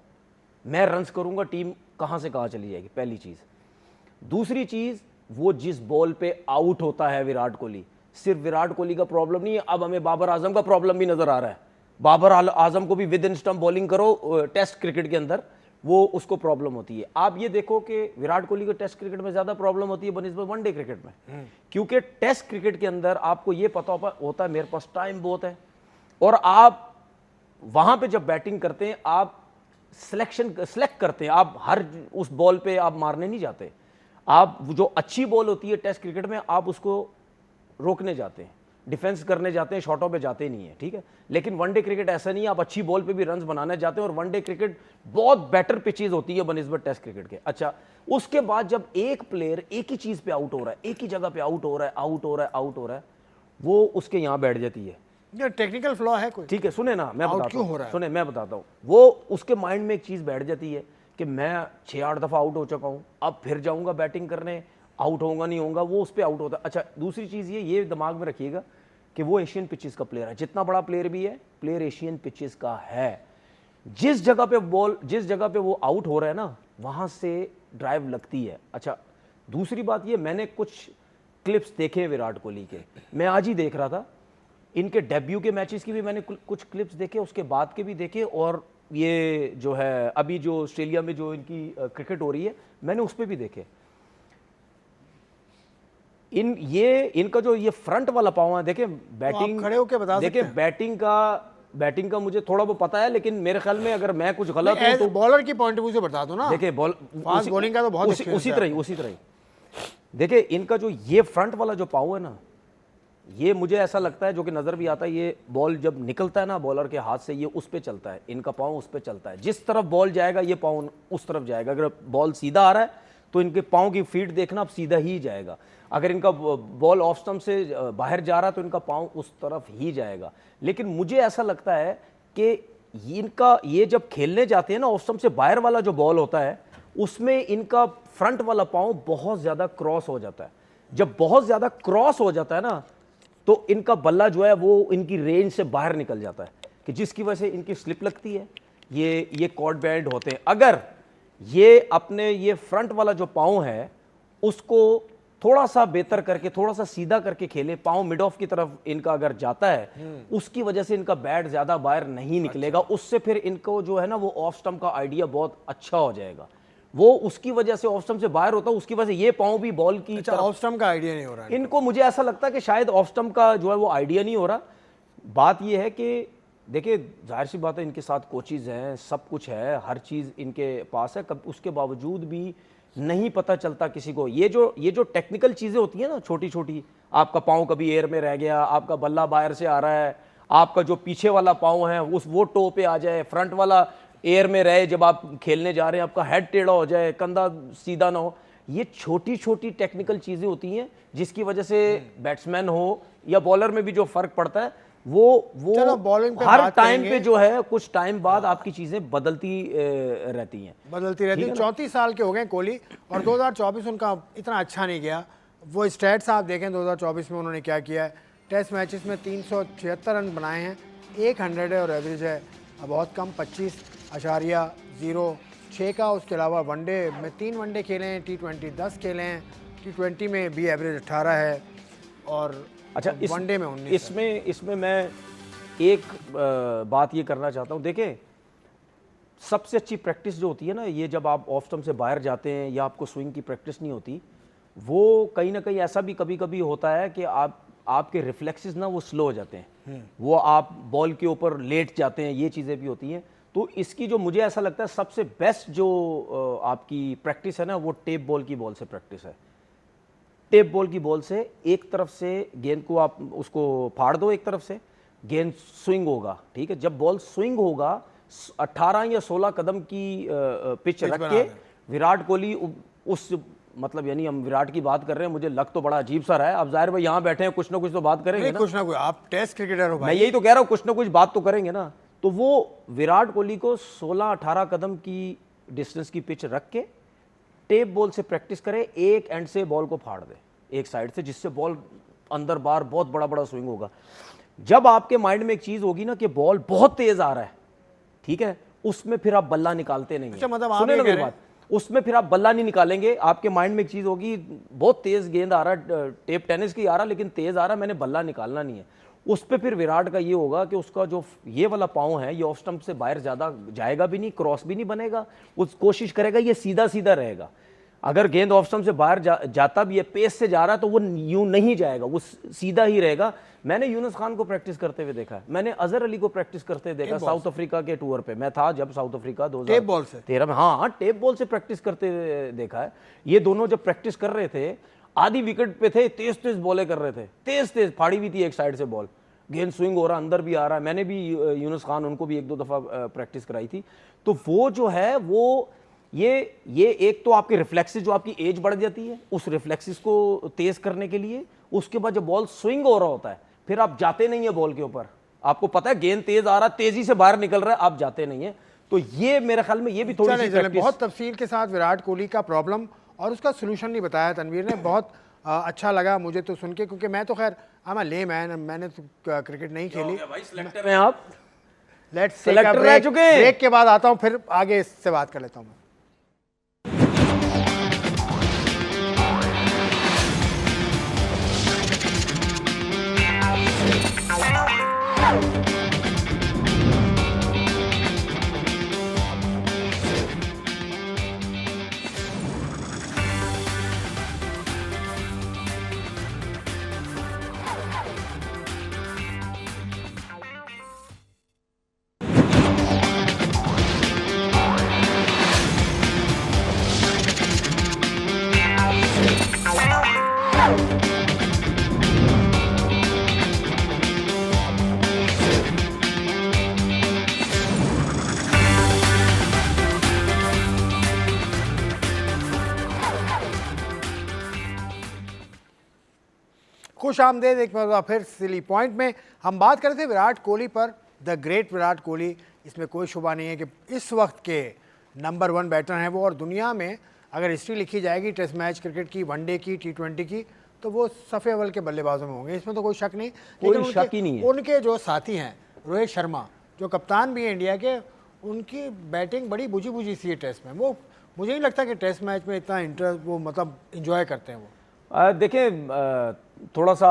मैं रन्स करूंगा टीम कहाँ से कहाँ चली जाएगी, पहली चीज़। दूसरी चीज़, वो जिस बॉल पे आउट होता है विराट कोहली, सिर्फ विराट कोहली का प्रॉब्लम नहीं है, अब हमें बाबर आजम का प्रॉब्लम भी नजर आ रहा है। बाबर आजम को भी विद इन स्टंप बॉलिंग करो टेस्ट क्रिकेट के अंदर, वो उसको प्रॉब्लम होती है। आप ये देखो कि विराट कोहली को टेस्ट क्रिकेट में ज्यादा प्रॉब्लम होती है बनिस्बत वनडे क्रिकेट में, क्योंकि टेस्ट क्रिकेट के अंदर आपको ये पता होता है मेरे पास टाइम बहुत है, और आप वहां पे जब बैटिंग करते हैं आप सेलेक्ट करते हैं, आप हर उस बॉल पे आप मारने नहीं जाते, आप जो अच्छी बॉल होती है टेस्ट क्रिकेट में आप उसको रोकने जाते हैं, डिफेंस करने जाते हैं, शॉटों पे जाते नहीं है, ठीक है। लेकिन वनडे क्रिकेट ऐसा नहीं है, आप अच्छी बॉल पे भी रन्स बनाने जाते हैं, और वनडे क्रिकेट बहुत बेटर पिचेज होती है बनिस्बत टेस्ट क्रिकेट के। अच्छा, उसके बाद जब एक प्लेयर एक ही चीज पे आउट हो रहा है, एक ही जगह पे आउट हो रहा है, वो उसके यहां बैठ जाती है। ये टेक्निकल फ्लॉ है कोई, ठीक है, सुने ना मैं Out बताता क्यों हो हूँ, रहा है? सुने मैं बताता हूँ। वो उसके माइंड में एक चीज बैठ जाती है कि मैं 6-8 दफा आउट हो चुका हूँ, अब फिर जाऊंगा बैटिंग करने, आउट होगा नहीं होगा, वो उस पर आउट होता है। अच्छा, दूसरी चीज ये दिमाग में रखिएगा कि वो एशियन पिचेस का प्लेयर है, जितना बड़ा प्लेयर भी है, प्लेयर एशियन पिचेस का है। जिस जगह पे वो आउट हो रहा है ना, वहां से ड्राइव लगती है। अच्छा, दूसरी बात ये, मैंने कुछ क्लिप्स देखे विराट कोहली के, मैं आज ही देख रहा था, इनके डेब्यू के मैचेस की भी मैंने कुछ क्लिप्स देखे, उसके बाद के भी देखे, और ये जो है अभी जो ऑस्ट्रेलिया में जो इनकी क्रिकेट हो रही है मैंने उस पर भी देखे। इनका जो ये फ्रंट वाला पाँव है, देखें बैटिंग, खड़े होके बता सकते देखें बैटिंग का मुझे थोड़ा बहुत पता है, लेकिन मेरे ख्याल में अगर मैं कुछ गलत हूं तो बॉलर की पॉइंट ऑफ व्यू से बता दो ना। देखिए फास्ट बॉलिंग का तो बहुत उसी तरह ही देखिए इनका जो ये फ्रंट वाला जो पाँव है ना, ये मुझे ऐसा लगता है, जो कि नजर भी आता है, ये बॉल जब निकलता है ना बॉलर के हाथ से, ये उस पे चलता है, इनका पाँव उस पे चलता है, जिस तरफ बॉल जाएगा ये पाँव उस तरफ जाएगा। अगर बॉल सीधा आ रहा है तो इनके पाँव की फीट देखना, अब सीधा ही जाएगा। अगर इनका बॉल ऑफ स्टंप से बाहर जा रहा है तो इनका पाँव उस तरफ ही जाएगा। लेकिन मुझे ऐसा लगता है कि इनका ये जब खेलने जाते हैं ना, ऑफ स्टंप से बाहर वाला जो बॉल होता है उसमें इनका फ्रंट वाला पाँव बहुत ज़्यादा क्रॉस हो जाता है। जब बहुत ज़्यादा क्रॉस हो जाता है ना, तो इनका बल्ला जो है वो इनकी रेंज से बाहर निकल जाता है, कि जिसकी वजह से इनकी स्लिप लगती है, ये कॉर्ड बैंड होते हैं। अगर ये अपने ये फ्रंट वाला जो पाँव है उसको थोड़ा सा बेहतर करके, थोड़ा सा सीधा करके खेले, पाँव मिड ऑफ की तरफ इनका अगर जाता है, उसकी वजह से इनका बैट ज्यादा बाहर नहीं निकलेगा। उससे फिर इनको जो है ना वो ऑफ स्टंप का आइडिया बहुत अच्छा हो जाएगा। वो उसकी वजह से ऑफ स्टंप से बाहर होता है, उसकी वजह से ये पाँव भी बॉल की अच्छा, ऑफ स्टंप का आइडिया नहीं हो रहा है इनको। मुझे ऐसा लगता है कि शायद ऑफ स्टंप का जो है वो आइडिया नहीं हो रहा। बात ये है कि देखिए जाहिर सी बात है, इनके साथ कोचेज हैं, सब कुछ है, हर चीज़ इनके पास है, कब उसके बावजूद भी नहीं पता चलता किसी को। ये जो टेक्निकल चीज़ें होती हैं ना, छोटी छोटी, आपका पाँव कभी एयर में रह गया, आपका बल्ला बाहर से आ रहा है, आपका जो पीछे वाला पाँव है वो टो पे आ जाए, फ्रंट वाला एयर में रहे, जब आप खेलने जा रहे हैं आपका हेड टेढ़ा हो जाए, कंधा सीधा ना हो, ये छोटी छोटी टेक्निकल चीज़ें होती हैं जिसकी वजह से बैट्समैन हो या बॉलर में भी जो फर्क पड़ता है वो बॉलिंग पे हर टाइम पे जो है कुछ टाइम बाद आपकी चीजें बदलती रहती हैं। 34 साल के हो गए कोहली, और 2024 उनका इतना अच्छा नहीं गया। वो स्टैट्स आप देखें 2024 में उन्होंने क्या किया है, टेस्ट मैचेस में 376 रन बनाए हैं, 100 है और एवरेज है बहुत कम 25.06 का। उसके अलावा वनडे में 3 वनडे खेले हैं, T20 10 खेले हैं, T20 में भी एवरेज 18 है, और अच्छा वनडे में 19। इसमें मैं एक बात ये करना चाहता हूँ। देखें, सबसे अच्छी प्रैक्टिस जो होती है ना, ये जब आप ऑफ स्टंप से बाहर जाते हैं या आपको स्विंग की प्रैक्टिस नहीं होती, वो कहीं ना कहीं ऐसा भी कभी कभी होता है कि आपके रिफ्लेक्सेस ना वो स्लो हो जाते हैं, वो आप बॉल के ऊपर लेट जाते हैं, ये चीज़ें भी होती हैं। तो इसकी जो मुझे ऐसा लगता है सबसे बेस्ट जो आपकी प्रैक्टिस है ना, वो टेप बॉल की बॉल से प्रैक्टिस है। टेप बॉल की बॉल से एक तरफ से गेंद को आप उसको फाड़ दो, एक तरफ से गेंद स्विंग होगा, ठीक है। जब बॉल स्विंग होगा 18 या 16 कदम की पिच रख के विराट कोहली उस मतलब यानी हम विराट की बात कर रहे हैं, मुझे लग तो बड़ा अजीब सा रहा है। अब जाहिर भाई यहाँ बैठे हैं, कुछ ना कुछ तो बात करेंगे नहीं, ना। कुछ ना कुछ, आप टेस्ट क्रिकेटर हो मैं भाई। यही तो कह रहा हूँ, कुछ ना कुछ बात तो करेंगे ना। तो वो विराट कोहली को 16-18 कदम की डिस्टेंस की पिच रख के टेप बॉल से प्रैक्टिस करे, एक एंड से बॉल को फाड़ दे एक साइड से, जिससे बॉल अंदर बाहर बहुत बड़ा बड़ा स्विंग होगा। जब आपके माइंड में एक चीज होगी ना कि बॉल बहुत तेज आ रहा है, ठीक है, उसमें फिर आप बल्ला निकालते नहीं अच्छा, हैं। मतलब आप सुने ये ना कह मेरी रहे बात, उसमें फिर आप बल्ला नहीं निकालेंगे। आपके माइंड में एक चीज होगी, बहुत तेज गेंद आ रहा है, टेप टेनिस की आ रहा, लेकिन तेज आ रहा, मैंने बल्ला निकालना नहीं है। उस पे फिर विराट का ये होगा कि उसका जो ये वाला पाँव है, ये ऑफ स्टंप से बाहर ज्यादा जाएगा भी नहीं, क्रॉस भी नहीं बनेगा, उस कोशिश करेगा ये सीधा सीधा रहेगा। अगर गेंद ऑफ स्टंप से बाहर जाता भी है, पेस से जा रहा है, तो वो यूं नहीं जाएगा, वो सीधा ही रहेगा। मैंने यूनुस खान को प्रैक्टिस करते हुए देखा है, मैंने अजहर अली को प्रैक्टिस करते हुए देखा। साउथ अफ्रीका के टूर पे मैं था जब, साउथ अफ्रीका 2013 में, हाँ टेप बॉल से प्रैक्टिस करते हुए देखा है। ये दोनों जब प्रैक्टिस कर रहे थे, आधी विकेट पे थे, तेज तेज बॉलें कर रहे थे, तेज तेज फाड़ी हुई थी एक साइड से बॉल, गेंद स्विंग हो रहा, अंदर भी आ रहा है। मैंने भी यूनुस खान, उनको भी 1-2 दफा प्रैक्टिस कराई थी। तो वो जो है वो ये एक तो आपके रिफ्लेक्सेस, जो आपकी एज बढ़ जाती है, उस रिफ्लेक्सेस को तेज करने के लिए, उसके बाद जब बॉल स्विंग हो रहा होता है, फिर आप जाते नहीं है बॉल के ऊपर। आपको पता है गेंद तेज आ रहा, तेजी से बाहर निकल रहा है, आप जाते नहीं है। तो ये मेरे ख्याल में ये भी थोड़ी सी प्रैक्टिस। बहुत तफसील के साथ विराट कोहली का प्रॉब्लम और उसका सोल्यूशन नहीं बताया तनवीर ने, बहुत अच्छा लगा मुझे तो सुन के, क्योंकि मैं तो खैर आई एम ले मैन, मैंने तो क्रिकेट नहीं खेली। भाई सिलेक्टर हैं आप, लेट्स सिलेक्टर रह चुके हैं। ब्रेक के बाद आता हूँ, फिर आगे इससे बात कर लेता हूँ मैं। खुश आमदेद एक बार फिर सिली पॉइंट में। हम बात कर रहे थे विराट कोहली पर, द ग्रेट विराट कोहली। इसमें कोई शुबा नहीं है कि इस वक्त के नंबर 1 बैटर हैं वो, और दुनिया में अगर हिस्ट्री लिखी जाएगी टेस्ट मैच क्रिकेट की, वनडे की, T20 की, तो वो सफ़े अव्वल के बल्लेबाजों में होंगे, इसमें तो कोई शक नहीं। कोई शक ही नहीं है। उनके जो साथी हैं, रोहित शर्मा जो कप्तान भी हैं इंडिया के, उनकी बैटिंग बड़ी बुझी बुझी सी है टेस्ट में। वो मुझे नहीं लगता कि टेस्ट मैच में इतना इंटरेस्ट, वो मतलब इंजॉय करते हैं वो। देखें, थोड़ा सा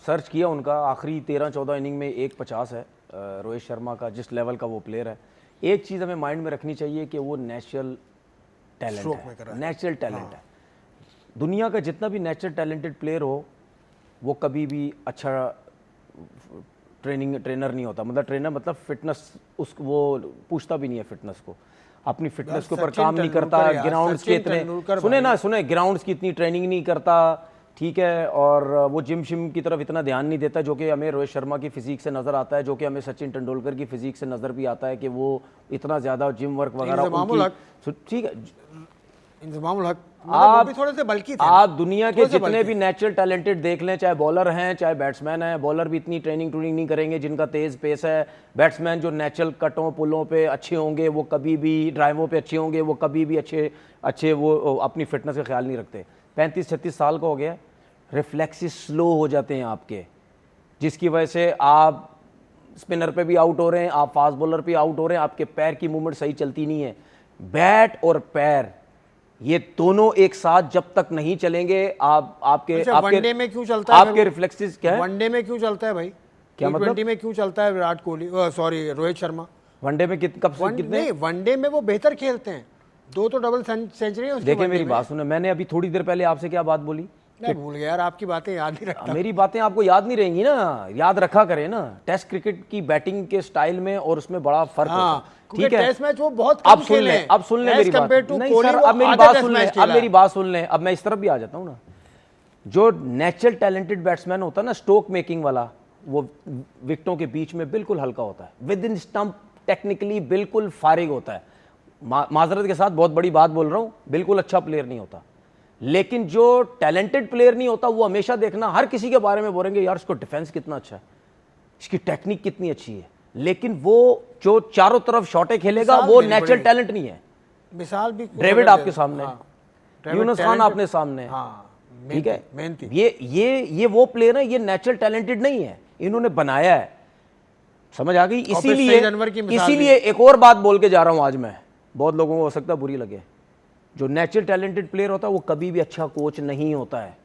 सर्च किया उनका, आखिरी 13-14 इनिंग में 1.50 है रोहित शर्मा का, जिस लेवल का वो प्लेयर है। एक चीज़ हमें माइंड में रखनी चाहिए कि वो नेचुरल टैलेंट है, नेचुरल टैलेंट है। दुनिया का जितना भी नेचुरल टैलेंटेड प्लेयर हो, वो कभी भी अच्छा ट्रेनर नहीं होता। मतलब ट्रेनर मतलब फिटनेस, उसको वो पूछता भी नहीं है फिटनेस को, अपनी फिटनेस के ऊपर काम नहीं करता, ग्राउंड्स के इतने सुने ग्राउंड्स की इतनी ट्रेनिंग नहीं करता, ठीक है, और वो जिम शिम की तरफ इतना ध्यान नहीं देता, जो कि हमें रोहित शर्मा की फिजिक से नज़र आता है, जो कि हमें सचिन तेंदुलकर की फिजिक से नज़र भी आता है कि वो इतना ज़्यादा जिम वर्क वगैरह। ठीक है, आप थोड़े से बल्कि थे। आप दुनिया के जितने भी नेचुरल टैलेंटेड देख लें, चाहे बॉलर हैं चाहे बैट्समैन हैं, बॉलर भी इतनी ट्रेनिंग नहीं करेंगे जिनका तेज़ पेस है। बैट्समैन जो नेचुरल कटों पुलों पे अच्छे होंगे, वो कभी भी ड्राइवों पे अच्छे होंगे, वो कभी भी अच्छे वो अपनी फिटनेस का ख्याल नहीं रखते। 35-36 साल का हो गया, रिफ्लेक्सेस स्लो हो जाते हैं आपके, जिसकी वजह से आप स्पिनर पे भी आउट हो रहे हैं, आप फास्ट बॉलर पे आउट हो रहे हैं, आपके पैर की मूवमेंट सही चलती नहीं है। बैट और पैर ये दोनों एक साथ जब तक नहीं चलेंगे, आपके वनडे में क्यों चलता है आपके रिफ्लेक्सेस क्या है? वनडे में क्यों चलता है भाई? क्या मतलब? T20 में क्यों चलता है विराट कोहली, सॉरी रोहित शर्मा? वनडे में कितने? वनडे में वो बेहतर खेलते हैं, 2 तो डबल सेंचुरी है। देखिए मेरी बात सुने, मैंने अभी थोड़ी देर पहले आपसे क्या बात बोली? मैं भूल गया यार, आपकी बातें याद नहीं रखता। मेरी बातें आपको याद नहीं रहेंगी ना, याद रखा करें ना। टेस्ट क्रिकेट की बैटिंग के स्टाइल में और उसमें बड़ा फर्क होता है, ठीक है। टेस्ट मैच वो बहुत कम खेले हैं। अब सुन ले मेरी बात। नहीं सर, अब मेरी बात सुन ले। अब मैं इस तरफ भी आ जाता हूँ ना। जो नेचुरल टैलेंटेड बैट्समैन होता है ना, स्ट्रोक मेकिंग वाला, वो विकेटों के बीच में बिल्कुल हल्का होता है, विद इन स्टंप टेक्निकली बिल्कुल फारिग होता है। माजरत के साथ बहुत बड़ी बात बोल रहा हूँ, बिल्कुल अच्छा प्लेयर नहीं होता। लेकिन जो टैलेंटेड प्लेयर नहीं होता वो हमेशा देखना हर किसी के बारे में बोलेंगे यार इसको डिफेंस कितना अच्छा है, इसकी टेक्निक कितनी अच्छी है, लेकिन वो जो चारों तरफ शॉटें खेलेगा वो नेचुरल टैलेंट नहीं है। मिसाल भी डेविड आपके सामने, यूनुस खान talented- आपने सामने, हाँ, ठीक है, मेहनती। ये वो प्लेयर है, ये नेचुरल टैलेंटेड नहीं है, इन्होंने बनाया है, समझ आ गई। फिर सईद अनवर की मिसाल इसीलिए एक और बात बोल के जा रहा हूं आज मैं, बहुत लोगों को हो सकता है बुरी लगे, जो नेचुरल टैलेंटेड प्लेयर होता है वो कभी भी अच्छा कोच नहीं होता है,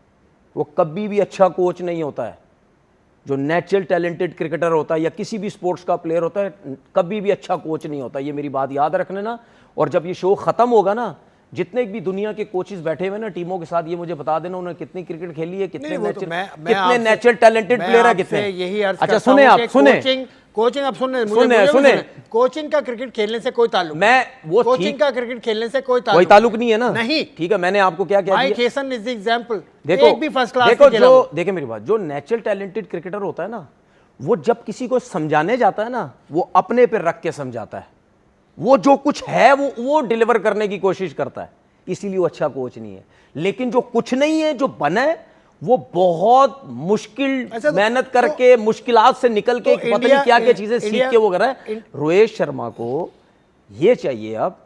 वो कभी भी अच्छा कोच नहीं होता है। जो नेचुरल टैलेंटेड क्रिकेटर होता है या किसी भी स्पोर्ट्स का प्लेयर होता है कभी भी अच्छा कोच नहीं होता, ये मेरी बात याद रख लेना। और जब ये शो खत्म होगा ना, जितने भी दुनिया के कोचेस बैठे हुए ना टीमों के साथ, ये मुझे बता देना उन्होंने कितनी क्रिकेट खेली है, कितने नेचुरल टैलेंटेड प्लेयर है, कितने। यही अर्ज अच्छा सुने आप, सुने कोचिंग अब सुने कोचिंग का क्रिकेट खेलने से कोई ताल्लुक मैं वो कोचिंग का क्रिकेट खेलने से कोई ताल्लुक नहीं है ना, नहीं, ठीक है। मैंने आपको क्या क्या Mike Hesson is the example. देखो एक भी फर्स्ट क्लास देखो जो देखे मेरी बात, जो नेचुरल टैलेंटेड क्रिकेटर होता है ना, वो जब किसी को समझाने जाता है ना, वो अपने पे रख के समझाता है, वो जो कुछ है वो डिलीवर करने की कोशिश करता है, इसीलिए वो अच्छा कोच नहीं है। लेकिन जो कुछ नहीं है, जो बना है, वो बहुत मुश्किल मेहनत करके मुश्किलात से निकल के पता नहीं क्या क्या चीजें सीख के वो कर रहा है। रोहित शर्मा को ये चाहिए अब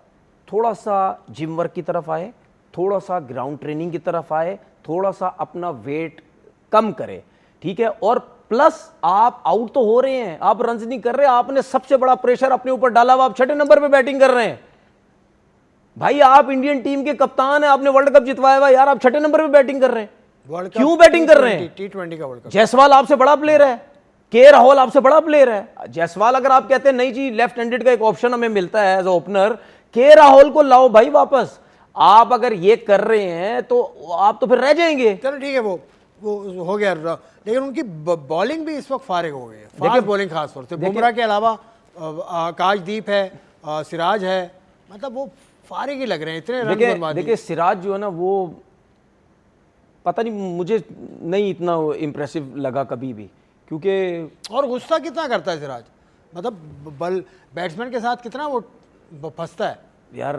थोड़ा सा जिम वर्क की तरफ आए, थोड़ा सा ग्राउंड ट्रेनिंग की तरफ आए, थोड़ा सा अपना वेट कम करे, ठीक है। और प्लस आप आउट तो हो रहे हैं, आप रन नहीं कर रहे, आपने सबसे बड़ा प्रेशर अपने ऊपर डाला हुआ, आप 6 नंबर पे बैटिंग कर रहे हैं। भाई आप इंडियन टीम के कप्तान हैं, आपने वर्ल्ड कप जितवाया हुआ, यार आप 6 नंबर पे बैटिंग कर रहे हैं, क्यों बैटिंग कर रहे हैं? T20 का वर्ल्ड कप। जायसवाल आपसे बड़ा प्लेयर है, के राहुल आपसे बड़ा प्लेयर है। जायसवाल अगर आप कहते हैं नहीं जी लेफ्ट हैंडेड का एक ऑप्शन हमें मिलता है एज ओपनर, के राहुल को लाओ भाई वापस। आप अगर ये कर रहे हैं तो आप तो फिर रह जाएंगे। चलो ठीक है, वो हो गया, लेकिन उनकी बॉलिंग भी इस वक्त फारिग हो गई है, फास्ट बॉलिंग खास तौर से। बुमराह के अलावा आकाशदीप है, सिराज है, मतलब वो फारिग ही लग रहे हैं, इतने रन बर्बाद। देखिए सिराज जो है ना, वो पता नहीं मुझे नहीं इतना इम्प्रेसिव लगा कभी भी, क्योंकि और गुस्सा कितना करता है सिराज, मतलब बैट्समैन के साथ कितना वो फंसता है यार।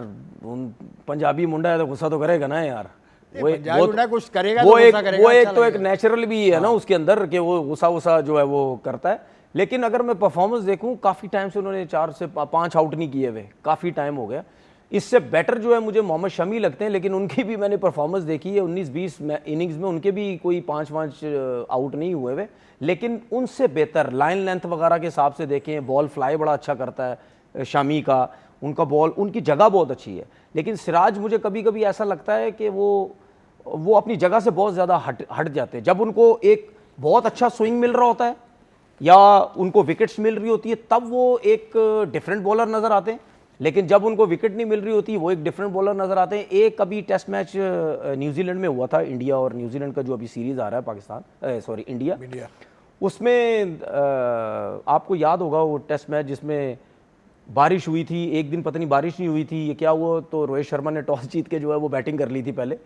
पंजाबी मुंडा है तो गुस्सा तो करेगा ना यार, कुछ करेगा वो तो एक गुस्सा करेगा, वो अच्छा एक तो एक लगेगा। नेचुरल भी है ना उसके अंदर कि वो गुस्सा जो है वो करता है। लेकिन अगर मैं परफॉर्मेंस देखूं, काफी टाइम से उन्होंने 4 से 5 आउट नहीं किए हुए, काफी टाइम हो गया। इससे बेटर जो है मुझे मोहम्मद शमी लगते हैं, लेकिन उनकी भी मैंने परफॉर्मेंस देखी है 19-20 इनिंग्स में, उनके भी कोई 5 आउट नहीं हुए हुए, लेकिन उनसे बेहतर लाइन लेंथ वगैरह के हिसाब से देखें, बॉल फ्लाई बड़ा अच्छा करता है शमी का, उनका बॉल, उनकी जगह बहुत अच्छी है। लेकिन सिराज मुझे कभी कभी ऐसा लगता है कि वो अपनी जगह से बहुत ज़्यादा हट जाते हैं। जब उनको एक बहुत अच्छा स्विंग मिल रहा होता है या उनको विकेट्स मिल रही होती है, तब वो एक डिफरेंट बॉलर नज़र आते हैं, लेकिन जब उनको विकेट नहीं मिल रही होती वो एक डिफरेंट बॉलर नज़र आते हैं। एक अभी टेस्ट मैच न्यूजीलैंड में हुआ था, इंडिया और न्यूजीलैंड का जो अभी सीरीज़ आ रहा है पाकिस्तान इंडिया, उसमें आपको याद होगा वो टेस्ट मैच जिसमें बारिश हुई थी, एक दिन पता नहीं बारिश नहीं हुई थी, ये क्या हुआ, तो रोहित शर्मा ने टॉस जीत के जो है वो बैटिंग कर ली थी, पहले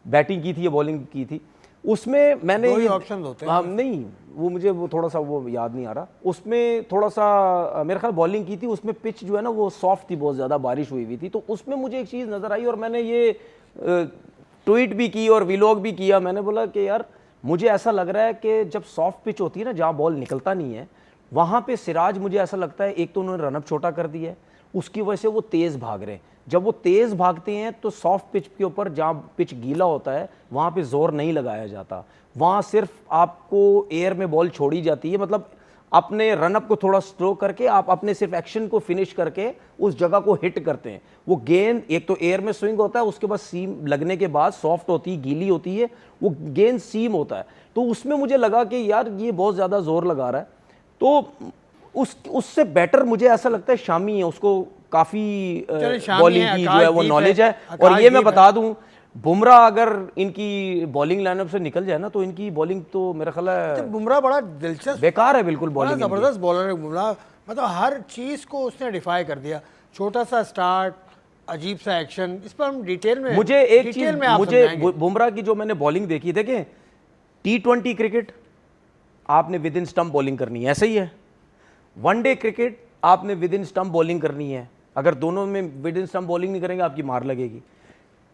बैटिंग की थी या बॉलिंग की थी। उसमें मैंने दो ही ऑप्शन होते हैं। हाँ नहीं, वो मुझे वो थोड़ा सा वो याद नहीं आ रहा, उसमें थोड़ा सा मेरे ख्याल बॉलिंग की थी, उसमें पिच जो है ना वो सॉफ्ट थी, बहुत ज़्यादा बारिश हुई थी, तो उसमें मुझे एक चीज़ नज़र आई और मैंने ये ट्वीट भी की और व्लॉग भी किया। मैंने बोला कि यार मुझे ऐसा लग रहा है कि जब सॉफ्ट पिच होती है ना, जहाँ बॉल निकलता नहीं है, वहाँ पे सिराज मुझे ऐसा लगता है, एक तो उन्होंने रनअप छोटा कर दिया है, उसकी वजह से वो तेज़ भाग रहे हैं। जब वो तेज़ भागते हैं तो सॉफ्ट पिच के ऊपर, जहाँ पिच गीला होता है, वहाँ पे जोर नहीं लगाया जाता, वहाँ सिर्फ आपको एयर में बॉल छोड़ी जाती है, मतलब अपने रनअप को थोड़ा स्लो करके आप अपने सिर्फ एक्शन को फिनिश करके उस जगह को हिट करते हैं। वो गेंद एक तो एयर में स्विंग होता है, उसके बाद सीम लगने के बाद सॉफ्ट होती है, गीली होती है, वो गेंद सीम होता है, तो उसमें मुझे लगा कि यार ये बहुत ज़्यादा जोर लगा रहा है। तो उससे बेटर मुझे ऐसा लगता है शामी है, उसको काफ़ी बॉलिंग की जो है वो नॉलेज है। और ये मैं बता दूं, बुमराह अगर इनकी बॉलिंग लाइनअप से निकल जाए ना, तो इनकी बॉलिंग तो मेरा ख्याल है बुमराह बड़ा दिलचस्प, बेकार है बिल्कुल बॉलिंग, जबरदस्त बॉलर है बुमराह, मतलब हर चीज को उसने डिफाई कर दिया, छोटा सा स्टार्ट, अजीब सा एक्शन, इस पर हम डिटेल में मुझे एक चीज, मुझे बुमराह की जो मैंने बॉलिंग देखी, देखें T20 क्रिकेट आपने विद इन स्टंप बॉलिंग करनी है, ऐसा ही है। वनडे क्रिकेट आपने विद इन स्टंप बॉलिंग करनी है, अगर दोनों में विद इन स्टंप बॉलिंग नहीं करेंगे आपकी मार लगेगी।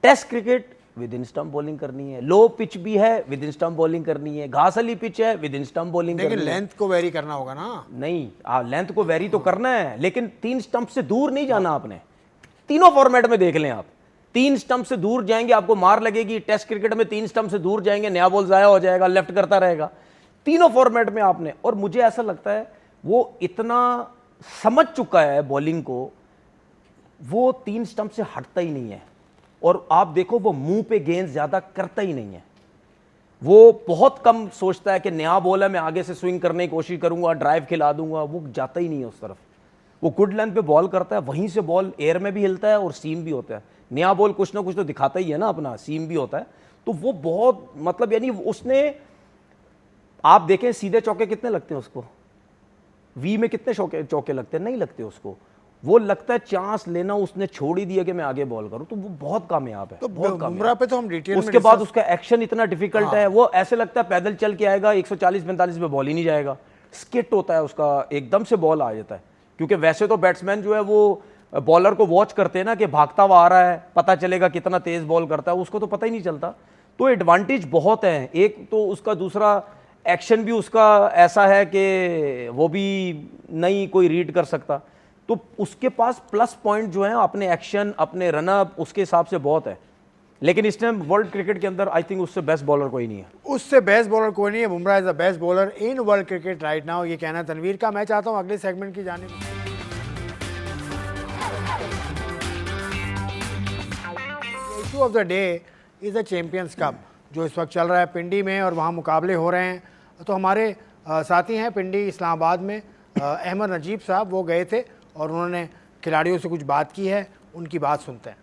Test cricket within stump bowling करनी है, लो पिच भी है विद इन स्टंप बॉलिंग करनी है, घास वाली पिच है विद इन स्टंप बॉलिंग लेकिन करनी है। लेंथ को वेरी करना होगा ना। नहीं, लेंथ को वेरी तो करना है, लेकिन 3 स्टंप से दूर नहीं जाना आपने। तीनों फॉर्मेट में देख लें आप, 3 स्टंप से दूर जाएंगे आपको मार लगेगी। टेस्ट क्रिकेट में 3 स्टंप से दूर जाएंगे नया बॉल जाया हो जाएगा, लेफ्ट करता रहेगा। तीनों फॉर्मेट में आपने, और मुझे ऐसा लगता है वो इतना समझ चुका है बॉलिंग को, वो 3 स्टंप से हटता ही नहीं है। और आप देखो वो मुंह पे गेंद ज्यादा करता ही नहीं है, वो बहुत कम सोचता है कि नया बॉल है मैं आगे से स्विंग करने की कोशिश करूंगा, ड्राइव खिला दूंगा, वो जाता ही नहीं है उस तरफ। वो गुड लेंथ पे बॉल करता है, वहीं से बॉल एयर में भी हिलता है और सीम भी होता है। नया बॉल कुछ ना कुछ तो दिखाता ही है ना अपना, सीम भी होता है। तो वो बहुत मतलब यानी उसने, आप देखें सीधे चौके कितने लगते हैं उसको, वी में कितने चौके लगते हैं, नहीं लगते उसको। वो लगता है चांस लेना उसने छोड़ ही दिया कि मैं आगे बॉल करूं, तो वो बहुत कामयाब है। तो बहुत बुमराह पे तो हम डिटेल में उसके बाद उसका एक्शन इतना डिफिकल्ट है, वो ऐसे लगता है पैदल चल के आएगा 140-45 पे बॉल ही नहीं जाएगा, स्किट होता है उसका, एकदम से बॉल आ जाता है। क्योंकि वैसे तो बैट्समैन जो है वो बॉलर को वॉच करते हैं ना कि भागता हुआ आ रहा है, पता चलेगा कितना तेज बॉल करता है, उसको तो पता ही नहीं चलता। तो एडवांटेज बहुत है, एक तो उसका, दूसरा एक्शन भी उसका ऐसा है कि वो भी नहीं कोई रीड कर सकता। तो उसके पास प्लस पॉइंट जो है अपने एक्शन, अपने रनअप, उसके हिसाब से बहुत है। लेकिन इस टाइम वर्ल्ड क्रिकेट के अंदर आई थिंक उससे बेस्ट बॉलर कोई नहीं है। उससे बेस्ट बॉलर कोई नहीं है। Bumrah is the best bowler in world cricket right now, ये कहना तनवीर का। मैं चाहता हूं अगले सेगमेंट की जाने issue of the day is the champions cup, जो इस वक्त चल रहा है पिंडी में और वहाँ मुकाबले हो रहे हैं। तो हमारे साथी हैं पिंडी इस्लामाबाद में, अहमद नजीब साहब, वो गए थे और उन्होंने खिलाड़ियों से कुछ बात की है, उनकी बात सुनते हैं।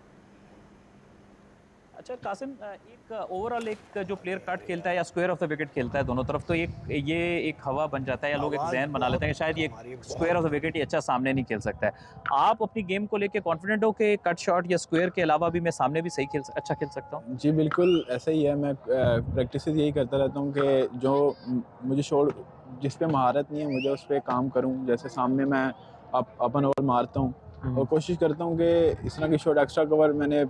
अच्छा कासिम, एक ओवरऑल एक जो प्लेयर कट खेलता है या स्क्वायर ऑफ द विकेट खेलता है दोनों तरफ, तो एक हवा बन जाता है या लोग एक जहन बना लेते हैं कि शायद ये स्क्वायर ऑफ द विकेट ही अच्छा सामने नहीं खेल सकता है। आप अपनी गेम को लेके कॉन्फिडेंट हो कि कट शॉट या स्क्वायर के अलावा भी मैं सामने भी सही अच्छा खेल सकता हूँ? जी बिल्कुल ऐसा ही है। मैं प्रैक्टिस यही करता रहता हूँ कि जो मुझे शॉट जिस पे महारत नहीं है मुझे उस पर काम करूँ। जैसे सामने मैं अपन ओवर मारता हूँ और कोशिश करता हूँ कि इस तरह की शॉट एक्स्ट्रा कवर मैंने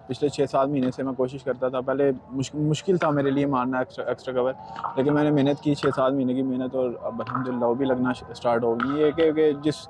पिछले 6-7 महीने से मैं कोशिश करता था। पहले मुश्किल था मेरे लिए मारना एक्स्ट्रा कवर, लेकिन मैंने मेहनत की, 6-7 महीने की मेहनत, और अब अल्हम्दुलिल्लाह वो भी लगना स्टार्ट हो गई। ये कि जिस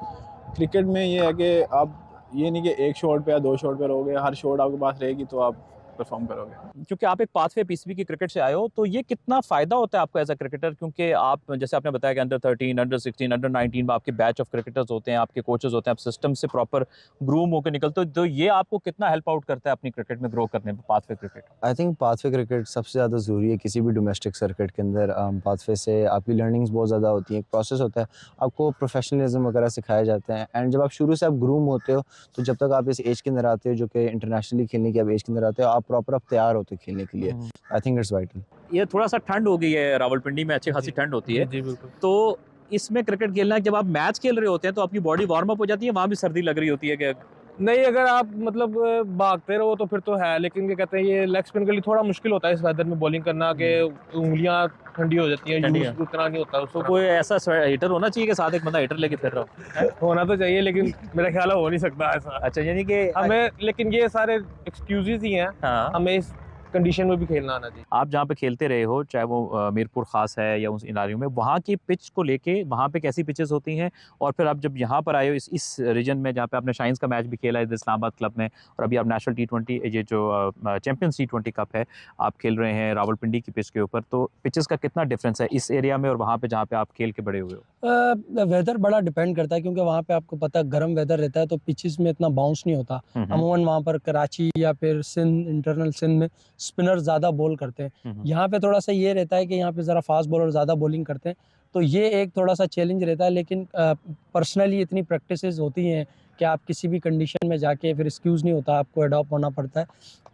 क्रिकेट में ये है कि आप ये नहीं कि एक शॉट पे या 2 शॉट पे रहोगे, हर शॉट आपके पास रहेगी तो आप परफॉर्म करोगे। क्योंकि आप एक पाथवे पीसीबी की क्रिकेट से आए हो, तो ये कितना फायदा होता है आपको एज अ क्रिकेटर? क्योंकि आप जैसे आपने बताया कि अंडर 13, अंडर 16, अंडर 19 में आपके बैच ऑफ क्रिकेटर्स होते हैं, आपके कोचेस होते हैं, आप सिस्टम से प्रॉपर ग्रूम होकर निकलते हो, तो ये आपको कितना हेल्प आउट करता है अपनी क्रिकेट में ग्रो करने में, pathway cricket? I think pathway cricket सबसे ज़्यादा ज़रूरी है किसी भी डोमेस्टिक सर्किट के अंदर। पाथवे से आपकी लर्निंग्स बहुत ज़्यादा होती हैं, एक प्रोसेस होता है, आपको प्रोफेशनलिज्म वगैरह सिखाए जाते हैं। एंड जब आप शुरू से आप ग्रूम होते हो, तो जब तक आप इस एज के अंदर आते हो जो कि इंटरनेशनली खेलने की आप एज के अंदर आते हो, आप प्रॉपर आप तैयार होते हो खेलने के लिए। I think it's vital. ये थोड़ा सा ठंड हो गई है, रावलपिंडी में अच्छी खासी ठंड होती है जी बिल्कुल। तो इसमें क्रिकेट खेलना है, जब आप मैच खेल रहे होते हैं तो अपनी बॉडी वार्म अप हो जाती है, वहाँ भी सर्दी लग रही होती है क्या? नहीं, अगर आप मतलब भागते रहो तो फिर तो है, लेकिन क्या कहते हैं ये लेग स्पिन के लिए थोड़ा मुश्किल होता है इस वेदर में बॉलिंग करना, कि उंगलियां ठंडी हो जाती हैं, ठंडी यूज है। उतना नहीं होता तो उसको। कोई ऐसा हीटर होना चाहिए कि साथ एक बंदा हीटर लेके फिर रहा हो? होना तो चाहिए, लेकिन मेरा ख्याल है हो नहीं सकता ऐसा अच्छा, यानी कि हमें। लेकिन ये सारे एक्सक्यूजेस ही हैं, हाँ, हमें इस कंडीशन में भी खेलना आना चाहिए। आप जहाँ पे खेलते रहे हो, चाहे वो मीरपुर खास है या उस इलाकों में, वहाँ की पिच को लेके वहाँ पे कैसी पिचेस होती हैं? और फिर आप जब यहाँ पर आए हो इस रीजन में, जहाँ पे आपने शाइन्स का मैच भी खेला है इस्लामाबाद क्लब में, और अभी आप नेशनल T20 ये जो चैंपियंस T20 कप है आप खेल रहे हैं रावलपिंडी की पिच के ऊपर, तो पिचेस का कितना डिफरेंस है इस एरिया में और वहाँ पे जहाँ पे आप खेल के बड़े हुए हो? वेदर बड़ा डिपेंड करता है, क्योंकि वहाँ पे आपको पता है गर्म वेदर रहता है, तो पिचेस में इतना बाउंस नहीं होता। अमूमन वहाँ पर कराची या फिर सिंध, इंटरनल सिंध में स्पिनर ज़्यादा बॉल करते हैं। यहाँ पे थोड़ा सा ये रहता है कि यहाँ पे ज़रा फास्ट बॉलर ज़्यादा बॉलिंग करते हैं, तो ये एक थोड़ा सा चैलेंज रहता है। लेकिन पर्सनली इतनी प्रैक्टिसेस होती हैं कि आप किसी भी कंडीशन में जाके फिर एक्सक्यूज़ नहीं होता, आपको अडॉप्ट होना पड़ता है।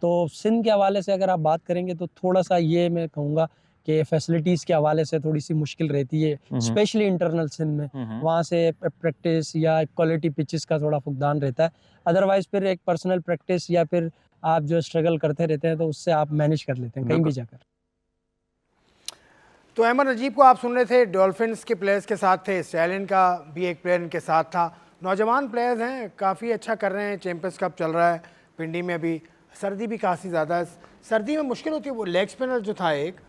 तो सिंध के हवाले से अगर आप बात करेंगे तो थोड़ा सा ये मैं कहूँगा कि फैसिलिटीज़ के हवाले से थोड़ी सी मुश्किल रहती है, स्पेशली इंटरनल सिंध में। वहाँ से प्रैक्टिस या क्वालिटी पिचेस का थोड़ा फुकदान रहता है। अदरवाइज़ फिर एक पर्सनल प्रैक्टिस या फिर आप जो स्ट्रगल करते रहते हैं तो उससे आप मैनेज कर लेते हैं कहीं भी जाकर। तो अहमद नजीब को आप सुन रहे थे, डॉल्फिन्स के प्लेयर्स के साथ थे, स्टैलियन का भी एक प्लेयर इनके साथ था। नौजवान प्लेयर्स हैं, काफ़ी अच्छा कर रहे हैं। चैंपियंस कप चल रहा है पिंडी में, अभी सर्दी भी काफ़ी ज़्यादा है, सर्दी में मुश्किल होती है। वो लेग स्पिनर जो था एक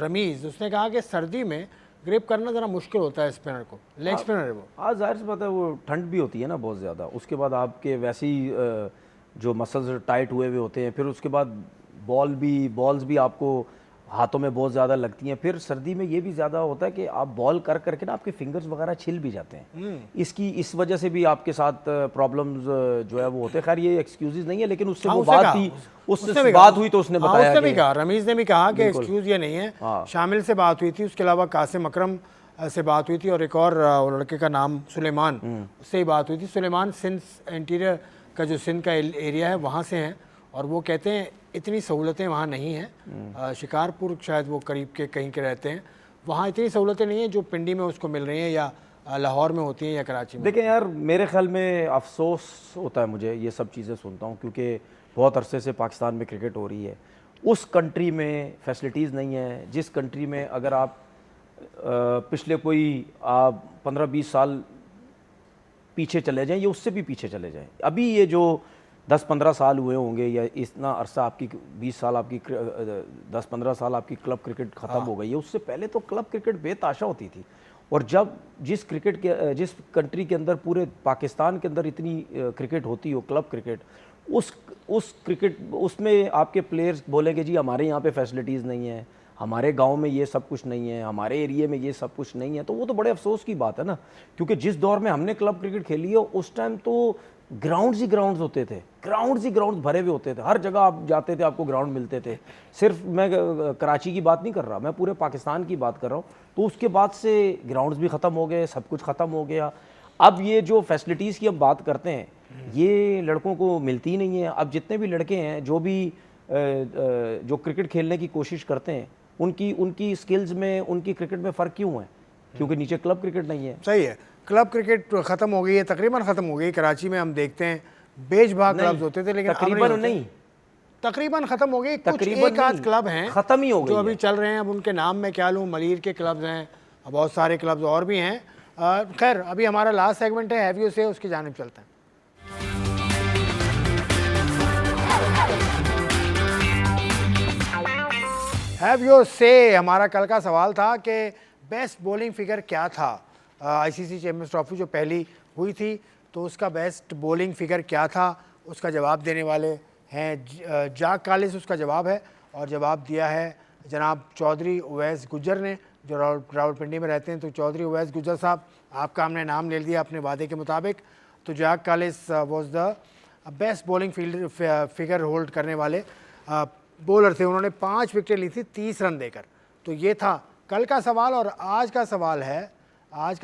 रमीज़, उसने कहा कि सर्दी में ग्रिप करना ज़रा मुश्किल होता है स्पिनर को, लेग स्पिनर है वो। हाँ, जाहिर सी बात है, वो ठंड भी होती है ना बहुत ज़्यादा, उसके बाद आपके वैसे ही जो मसल्स टाइट हुए हुए होते हैं, फिर उसके बाद बॉल्स भी आपको हाथों में बहुत ज़्यादा लगती हैं। फिर सर्दी में ये भी ज़्यादा होता है कि आप बॉल कर करके ना आपके फिंगर्स वगैरह छिल भी जाते हैं। इस वजह से भी आपके साथ प्रॉब्लम्स जो है वो होते हैं। खैर ये एक्सक्यूजेज नहीं है, लेकिन उससे वो बात थी, उससे बात हुई तो उसने बताया, उसने भी कहा, रमीज़ ने भी कहा कि बिल्कुल। एक्सक्यूज़ ये नहीं है। हाँ। शामिल से बात हुई थी, उसके अलावा कासिम अकरम से बात हुई थी, और एक और लड़के का नाम सुलेमान, उससे ही बात हुई थी। सुलेमान सिंध इंटीरियर का जो सिंध का एरिया है वहाँ से हैं, और वो कहते हैं इतनी सहूलतें वहाँ नहीं हैं। शिकारपुर शायद वो करीब के कहीं के रहते हैं, वहाँ इतनी सहूलतें नहीं हैं जो पिंडी में उसको मिल रही हैं या लाहौर में होती हैं या कराची में। देखें यार, मेरे ख्याल में अफसोस होता है मुझे, ये सब चीज़ें सुनता हूँ, क्योंकि बहुत अरसे से पाकिस्तान में क्रिकेट हो रही है, उस कंट्री में फैसिलिटीज़ नहीं है जिस कंट्री में अगर आप पिछले कोई 15-20 साल पीछे चले जाएं या उससे भी पीछे चले जाएं, अभी ये जो 10-15 साल हुए होंगे या इतना अरसा आपकी 20 साल आपकी 10-15 साल आपकी क्लब क्रिकेट ख़त्म हो गई है, उससे पहले तो क्लब क्रिकेट बेताशा होती थी। और जब जिस कंट्री के अंदर, पूरे पाकिस्तान के अंदर इतनी क्रिकेट होती हो, क्लब क्रिकेट, उस क्रिकेट उसमें आपके प्लेयर्स बोलेंगे जी हमारे यहाँ पे फैसिलिटीज़ नहीं है, हमारे गांव में ये सब कुछ नहीं है, हमारे एरिया में ये सब कुछ नहीं है, तो वो तो बड़े अफसोस की बात है ना। क्योंकि जिस दौर में हमने क्लब क्रिकेट खेली है उस टाइम तो ग्राउंड्स ही ग्राउंड्स होते थे, ग्राउंड्स ही ग्राउंड्स भरे हुए होते थे, हर जगह आप जाते थे आपको ग्राउंड मिलते थे। सिर्फ मैं कराची की बात नहीं कर रहा, मैं पूरे पाकिस्तान की बात कर रहा हूँ। तो उसके बाद से ग्राउंड्स भी ख़त्म हो गए, सब कुछ ख़त्म हो गया। अब ये जो फैसिलिटीज़ की हम बात करते हैं ये लड़कों को मिलती नहीं है। अब जितने भी लड़के हैं जो जो क्रिकेट खेलने की कोशिश करते हैं, उनकी स्किल्स में, उनकी क्रिकेट में फ़र्क क्यों है? क्योंकि नीचे क्लब क्रिकेट नहीं है। सही है, क्लब क्रिकेट ख़त्म हो गई है, तकरीबन ख़त्म हो गई। कराची में हम देखते हैं बेशभाग क्लब्स होते थे, लेकिन तकरीबन नहीं, तकरीबन ख़त्म हो गई। कुछ तकरीबन एक आध क्लब हैं ख़त्म ही हो गई जो अभी चल रहे हैं। अब उनके नाम मैं क्या लूँ, मलीर के क्लब्स हैं, बहुत सारे क्लब्स और भी हैं। खैर अभी हमारा लास्ट सेगमेंट है हैव यू से, उसकी जानिब चलते हैं। हैव यू से हमारा कल का सवाल था कि बेस्ट बॉलिंग फिगर क्या था। आईसीसी चैंपियंस ट्रॉफी जो पहली हुई थी तो उसका बेस्ट बॉलिंग फिगर क्या था, उसका जवाब देने वाले हैं जाक कालिस, उसका जवाब है, और जवाब दिया है जनाब चौधरी उवैस गुज्जर ने, जो रावलपिंडी में रहते हैं। तो चौधरी उवैस गुज्जर साहब, आपका हमने नाम ले लिया अपने वादे के मुताबिक। तो Jacques Kallis was the best bowling figure hold करने वाले बॉलर थे। उन्होंने 5 विकेटें ली थी 30 रन देकर। तो ये था कल का सवाल। और आज का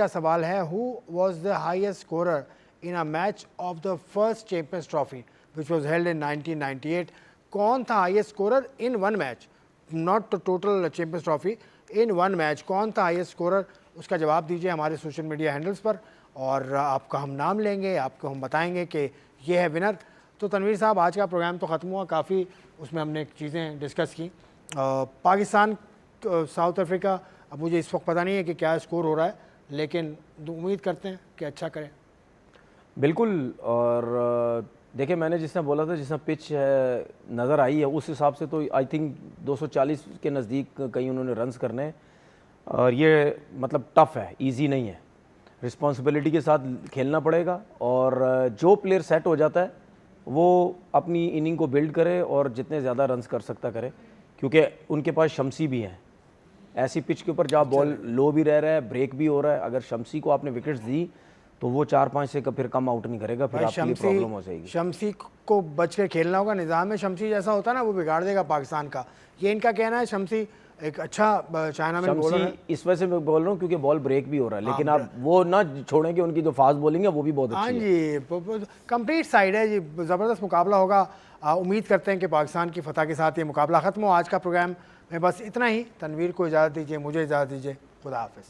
सवाल है who was the highest scorer in a match of the first champions trophy which was held in 1998। कौन था highest scorer in one match, not total champions trophy, in one match कौन था हाईएस्ट स्कोरर? उसका जवाब दीजिए हमारे social media handles पर, और आपका हम नाम लेंगे, आपको हम बताएंगे कि ये है विनर। तो तनवीर साहब, आज का प्रोग्राम तो ख़त्म हुआ, काफ़ी उसमें हमने चीज़ें डिस्कस की। पाकिस्तान साउथ अफ्रीका, अब मुझे इस वक्त पता नहीं है कि क्या स्कोर हो रहा है, लेकिन उम्मीद करते हैं कि अच्छा करें। बिल्कुल। और देखिए, मैंने जिसने बोला था, जिसने पिच नज़र आई है उस हिसाब से तो आई थिंक 240 के नज़दीक कहीं उन्होंने रन्स करने हैं। और ये मतलब टफ़ है, इजी नहीं है, रिस्पॉन्सिबिलिटी के साथ खेलना पड़ेगा। और जो प्लेयर सेट हो जाता है वो अपनी इनिंग को बिल्ड करे और जितने ज़्यादा रन्स कर सकता करे, क्योंकि उनके पास शमसी भी हैं। ऐसी पिच के ऊपर जहाँ बॉल लो भी रह रहा है, ब्रेक भी हो रहा है, अगर शमसी को आपने विकेट्स दी तो वो 4-5 से फिर कम आउट नहीं करेगा, फिर आपके लिए प्रॉब्लम हो जाएगी। शमसी को बच के खेलना होगा। निज़ाम में शमसी जैसा होता है ना, वो बिगाड़ देगा पाकिस्तान का, ये इनका कहना है। शमसी एक अच्छा चाइना में बॉलर है, इस वजह से मैं बोल रहा हूँ क्योंकि बॉल ब्रेक भी हो रहा है। लेकिन आप वो ना छोड़ें कि उनकी जो फास्ट बॉलिंग है वो भी बहुत अच्छी है। हाँ जी, कंप्लीट साइड है जी, ज़बरदस्त मुकाबला होगा। उम्मीद करते हैं कि पाकिस्तान की फतह के साथ ये मुकाबला ख़त्म हो। आज का प्रोग्राम में बस इतना ही। तनवीर को इजाज़त दीजिए, मुझे इजाज़त दीजिए, खुदा हाफ़िज़।